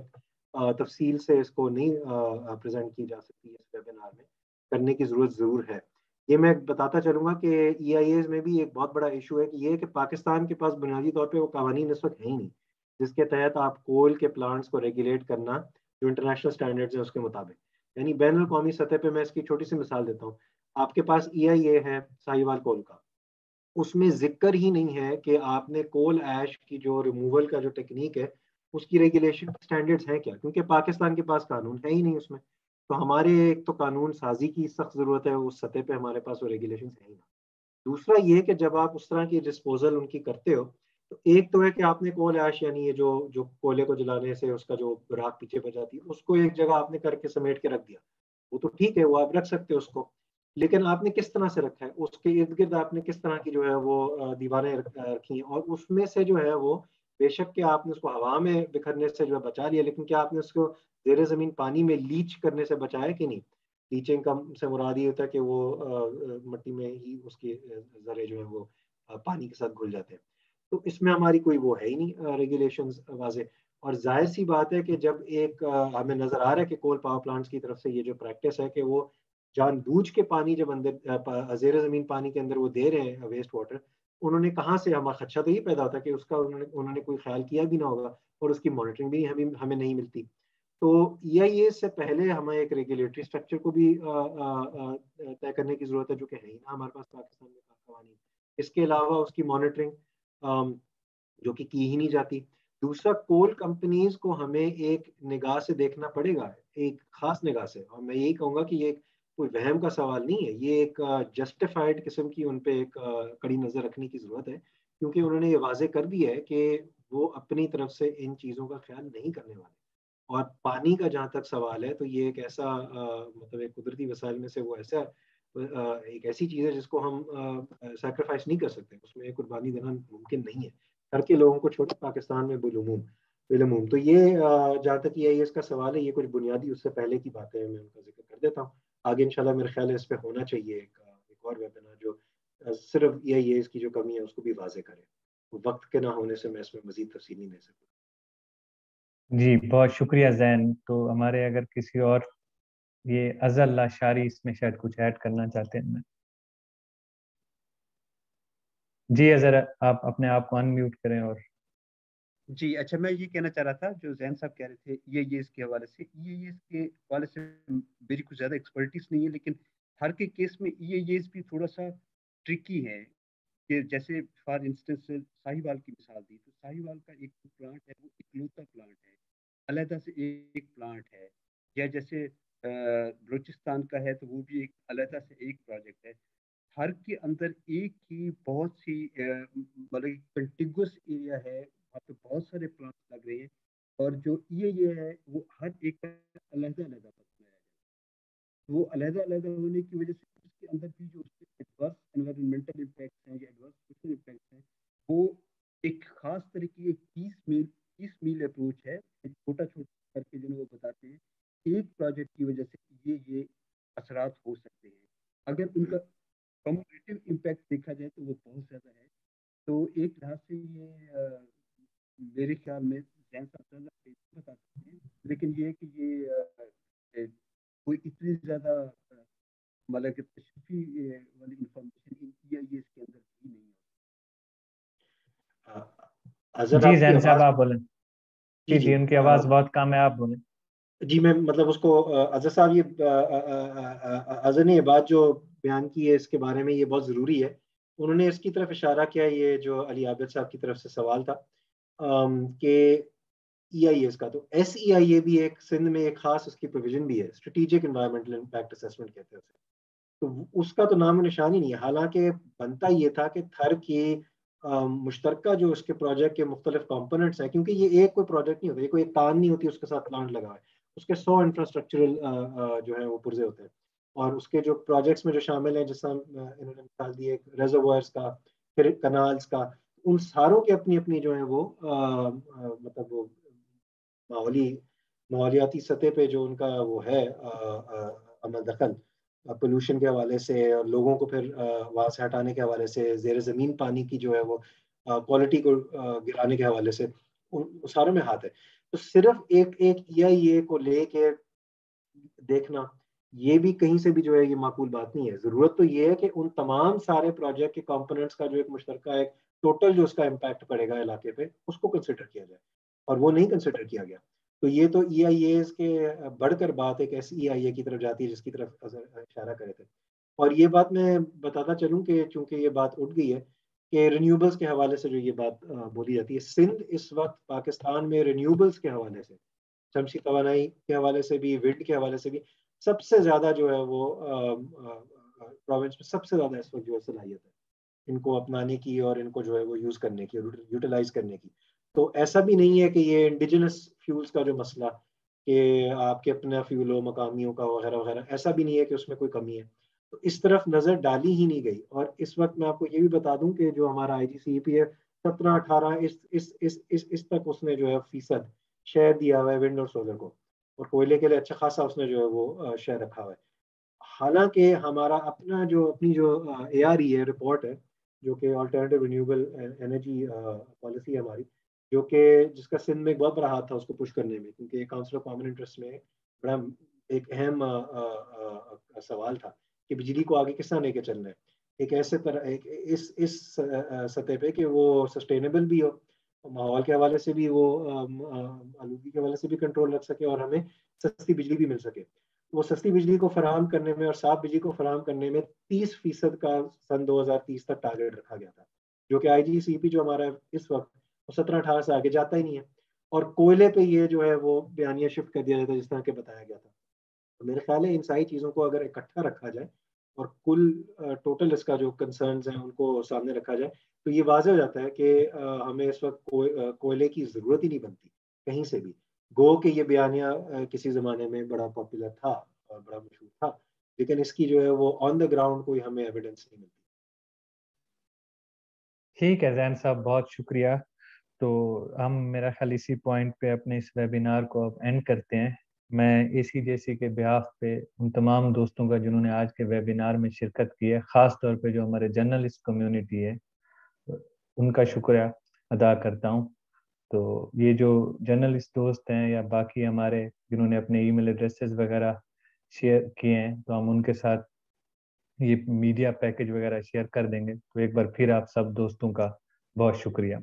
تفصیل سے اس کو نہیں پریزنٹ کی جا سکتی اس ویبینار میں، کرنے کی ضرورت ضرور ہے۔ یہ میں بتاتا چلوں گا کہ EIAs میں بھی ایک بہت بڑا ایشو ہے کہ یہ کہ پاکستان کے پاس بنیادی طور پہ وہ قوانین اس وقت ہیں ہی نہیں جس کے تحت آپ کول کے پلانٹس کو ریگولیٹ کرنا جو انٹرنیشنل سٹینڈرڈز ہیں اس کے مطابق، یعنی بین الاقوامی سطح پہ میں اس کی چھوٹی سی مثال دیتا ہوں، آپ کے پاس EIA ہے ساہیوال کول کا, اس میں ذکر ہی نہیں ہے کہ آپ نے کول ایش کی جو ریموول کا جو ٹیکنیک ہے اس کی ریگولیشن اسٹینڈرڈز ہیں کیا, کیونکہ پاکستان کے پاس قانون ہے ہی نہیں اس میں. تو ہمارے ایک تو قانون سازی کی سخت ضرورت ہے, اس سطح پہ ہمارے پاس وہ ریگولیشنز ہیں ہی نہیں. دوسرا یہ کہ جب آپ اس طرح کی ڈسپوزل ان کی کرتے ہو, تو ایک تو ہے کہ آپ نے کول ایش یعنی یہ جو کولے کو جلانے سے اس کا جو راکھ پیچھے بچ جاتی ہے اس کو ایک جگہ آپ نے کر کے سمیٹ کے رکھ دیا, وہ تو ٹھیک ہے, وہ آپ رکھ سکتے ہو اس کو, لیکن آپ نے کس طرح سے رکھا ہے, اس کے ارد گرد آپ نے کس طرح کی جو ہے وہ دیواریں رکھی ہیں, اور اس میں سے جو ہے وہ بے شک کہ آپ نے اس کو ہوا میں بکھرنے سے جو ہے بچا لیا, لیکن کیا آپ نے اس کو زیر زمین پانی میں لیچ کرنے سے بچایا کہ نہیں. لیچنگ کا سے مراد یہ ہوتا ہے کہ وہ مٹی میں ہی اس کے ذرے جو ہے وہ پانی کے ساتھ گھل جاتے ہیں. تو اس میں ہماری کوئی وہ ہے ہی نہیں ریگولیشنز واضح. اور ظاہر سی بات ہے کہ جب ایک ہمیں نظر آ رہا ہے کہ کول پاور پلانٹس کی طرف سے یہ جو پریکٹس ہے کہ وہ جان بوجھ کے پانی جب اندر زیر زمین پانی کے اندر وہ دے رہے ہیں ویسٹ واٹر, انہوں نے کہاں سے, ہمارا خدشہ تو یہ پیدا ہوتا ہے کہ اس کا انہوں نے کوئی خیال کیا بھی نہ ہوگا, اور اس کی مانیٹرنگ بھی ہمیں نہیں ملتی. تو EIA سے پہلے ہمیں ایک ریگولیٹری اسٹرکچر کو بھی طے کرنے کی ضرورت ہے, جو کہ ہے ہی نا ہمارے پاس پاکستان میں قوانین. اس کے علاوہ اس کی مانیٹرنگ جو کہ کی ہی نہیں جاتی. دوسرا, کول کمپنیز کو ہمیں ایک نگاہ سے دیکھنا پڑے گا, ایک خاص نگاہ سے, اور میں یہی کہوں گا کہ یہ کوئی وہم کا سوال نہیں ہے, یہ ایک جسٹیفائڈ قسم کی ان پہ ایک کڑی نظر رکھنے کی ضرورت ہے, کیونکہ انہوں نے یہ واضح کر دیا ہے کہ وہ اپنی طرف سے ان چیزوں کا خیال نہیں کرنے والے. اور پانی کا جہاں تک سوال ہے تو یہ ایک ایسا مطلب ایک قدرتی وسائل میں سے وہ ایسا ایک ایسی چیز ہے جس کو ہم سیکریفائس نہیں کر سکتے, اس میں قربانی دینا ممکن نہیں ہے, ہر کے لوگوں کو چھوڑے پاکستان میں بالعموم. تو یہ جہاں تک یہ اس کا سوال ہے, یہ کچھ بنیادی اس سے پہلے کی باتیں میں ان کا ذکر کر دیتا ہوں. آگے انشاءاللہ میرے خیال ہے اس پہ ہونا چاہیے ایک اور ویبینار جو صرف EIA کی جو کمی ہے اس کو بھی واضح کرے. وقت کے نہ ہونے سے میں اس میں مزید تفصیل نہیں دے سکتا. جی بہت شکریہ زین. تو ہمارے اگر کسی اور یہ اظہر لاشاری اس میں شاید کچھ ایڈ کرنا چاہتے ہیں. جی اظہر, آپ اپنے آپ کو انمیوٹ کریں. اور جی اچھا, میں یہ کہنا چاہ رہا تھا جو زین صاحب کہہ رہے تھے EIA کے حوالے سے, EIA کے حوالے سے میری کچھ زیادہ ایکسپرٹیز نہیں ہے, لیکن ہر کے کیس میں EIA بھی تھوڑا سا ٹرکی ہے. کہ جیسے فار انسٹنس ساہیوال کی مثال دی, تو ساہیوال کا ایک پلانٹ ہے وہ اکلوتا پلانٹ ہے, علیحدہ سے ایک پلانٹ ہے. یا جیسے بلوچستان کا ہے تو وہ بھی ایک علیحدہ سے ایک پروجیکٹ ہے. ہر کے اندر ایک ہی بہت سی مطلب کنٹیگوس ایریا ہے, وہاں پہ بہت سارے پلانٹ لگ رہے ہیں, اور جو EIA ہے وہ ہر ایک علیحدہ علیحدہ بنایا جائے. وہ علیحدہ علیحدہ ہونے کی وجہ سے اس کے اندر بھی جو ایڈورس انوائرمنٹل امپیکٹس ہیں یا ایڈورس سوشل امپیکٹس ہیں, وہ ایک خاص طرح کی ایک 30 میل اپروچ ہے, ایک چھوٹا چھوٹا کر کے جنہوں وہ بتاتے ہیں ایک پروجیکٹ کی وجہ سے یہ اثرات ہو سکتے ہیں. اگر ان کا کمیونیٹیو امپیکٹ دیکھا جائے تو وہ بہت زیادہ ہے. تو ایک لحاظ سے یہ میرے خیال میں بتا سکتے ہیں, لیکن یہ کہ یہ کوئی اتنی زیادہ مطلب کہ تشریفی والی انفارمیشن EIA کے اندر بھی نہیں ہے. جی زین صاحب آپ بولیں. جی ان کی آواز بہت کم ہے, آپ بولیں. جی میں مطلب اس کو اظہر صاحب یہ اظہر نے یہ بات جو بیان کی ہے اس کے بارے میں یہ بہت ضروری ہے. انہوں نے اس کی طرف اشارہ کیا, یہ جو علی عابد صاحب کی طرف سے سوال تھا کہ EIA کا, تو SEIA بھی ایک سندھ میں ایک خاص اس کی پروویژن بھی ہے, اسٹریٹجک انوائرمنٹل امپیکٹ اسسمنٹ کہتے ہیں اسے. تو اس کا تو نام و نشان ہی نہیں ہے, حالانکہ بنتا یہ تھا کہ تھر کی مشترکہ جو اس کے پروجیکٹ کے مختلف کمپوننٹس ہیں, کیونکہ یہ ایک کوئی پروجیکٹ نہیں ہوتا, یہ کوئی ایک کان نہیں ہوتی اس کے ساتھ پلانٹ لگا ہے, اس کے 100 انفراسٹرکچرل جو ہے وہ پرزے ہوتے ہیں. اور اس کے جو پروجیکٹس میں جو شامل ہیں, جس طرح انہوں نے مثال دی ریزروائرس کا, پھر کنالز کا, ان ساروں کے اپنی اپنی جو ہے وہ مطلب وہ ماحولیاتی سطح پہ جو ان کا وہ ہے عمل دخل پولوشن کے حوالے سے, اور لوگوں کو پھر وہاں سے ہٹانے کے حوالے سے, زیر زمین پانی کی جو ہے وہ کوالٹی کو گرانے کے حوالے سے, ان ساروں میں ہاتھ ہے. تو صرف ایک EIA کو لے کے دیکھنا یہ بھی کہیں سے بھی جو ہے یہ معقول بات نہیں ہے. ضرورت تو یہ ہے کہ ان تمام سارے پروجیکٹ کے کمپوننٹس کا جو ایک مشترکہ ایک ٹوٹل جو اس کا امپیکٹ پڑے گا علاقے پہ, اس کو کنسیڈر کیا جائے, اور وہ نہیں کنسیڈر کیا گیا. تو یہ تو EIA کے بڑھ کر بات ایک ایسی EIA کی طرف جاتی ہے جس کی طرف اشارہ کرے تھے. اور یہ بات میں بتاتا چلوں کہ چونکہ یہ بات اٹھ گئی ہے کہ رینیوبلز کے حوالے سے جو یہ بات بولی جاتی ہے، سندھ اس وقت پاکستان میں رینیوبلز کے حوالے سے، شمسی توانائی کے حوالے سے بھی، ونڈ کے حوالے سے بھی سب سے زیادہ جو ہے وہ پروونس میں سب سے زیادہ اس وقت جو ہے صلاحیت ہے ان کو اپنانے کی اور ان کو جو ہے وہ یوز کرنے کی، یوٹیلائز کرنے کی. تو ایسا بھی نہیں ہے کہ یہ انڈیجنس فیولز کا جو مسئلہ کہ آپ کے اپنا فیول ہو، مقامیوں کا وغیرہ وغیرہ، ایسا بھی نہیں ہے کہ اس میں کوئی کمی ہے. تو اس طرف نظر ڈالی ہی نہیں گئی. اور اس وقت میں آپ کو یہ بھی بتا دوں کہ جو ہمارا IGCEP ہے 17-18 اس تک اس نے جو ہے فیصد شیئر دیا ہوا ہے ونڈ اور سولر کو، اور کوئلے کے لیے اچھا خاصا اس نے جو ہے وہ شیئر رکھا ہوا ہے. حالانکہ ہمارا اپنی جو ARE ہے رپورٹ ہے جو کہ آلٹرنیٹیو رینیوبل انرجی پالیسی ہے ہماری، جو کہ جس کا سندھ میں ایک بہت بڑا ہاتھ تھا اس کو پش کرنے میں، کیونکہ کاؤنسل آف کامن انٹرسٹ میں بڑا ایک اہم سوال تھا کہ بجلی کو آگے کس طرح لے کے چلنا ہے ایک ایسے طرح اس سطح پہ کہ وہ سسٹینیبل بھی ہو، ماحول کے حوالے سے بھی وہ آلودگی کے حوالے سے بھی کنٹرول رکھ سکے، اور ہمیں سستی بجلی بھی مل سکے. وہ سستی بجلی کو فراہم کرنے میں اور صاف بجلی کو فراہم کرنے میں 30% کا سن 2030 تک ٹارگیٹ رکھا گیا تھا، جو کہ IGCEP جو ہمارا اس وقت 17-18 سے آگے جاتا ہی نہیں ہے. اور کوئلے پہ یہ جو ہے وہ بیانیہ شفٹ کر دیا جاتا ہے جس طرح کہ بتایا گیا تھا. تو میرے خیال ہے ان ساری چیزوں کو اگر اکٹھا رکھا جائے اور کل ٹوٹل اس کا جو کنسرنز ہیں ان کو سامنے رکھا جائے تو یہ واضح ہو جاتا ہے کہ ہمیں اس وقت کوئلے کی ضرورت ہی نہیں بنتی کہیں سے بھی. گو کہ یہ بیانیہ کسی زمانے میں بڑا پاپولر تھا اور بڑا مشہور تھا، لیکن اس کی جو ہے وہ آن دا گراؤنڈ کوئی ہمیں ایویڈنس نہیں ملتی. ٹھیک ہے زین صاحب، بہت شکریہ. تو ہم میرا خیال اسی پوائنٹ پہ اپنے اس ویبینار کو اب اینڈ کرتے ہیں. میں ACJC کے بیہاف پہ ان تمام دوستوں کا جنہوں نے آج کے ویبینار میں شرکت کی ہے، خاص طور پہ جو ہمارے جرنلسٹ کمیونٹی ہے، ان کا شکریہ ادا کرتا ہوں. تو یہ جو جرنلسٹ دوست ہیں یا باقی ہمارے جنہوں نے اپنے ای میل ایڈریسز وغیرہ شیئر کیے ہیں، تو ہم ان کے ساتھ یہ میڈیا پیکج وغیرہ شیئر کر دیں گے. تو ایک بار پھر آپ سب دوستوں کا بہت شکریہ.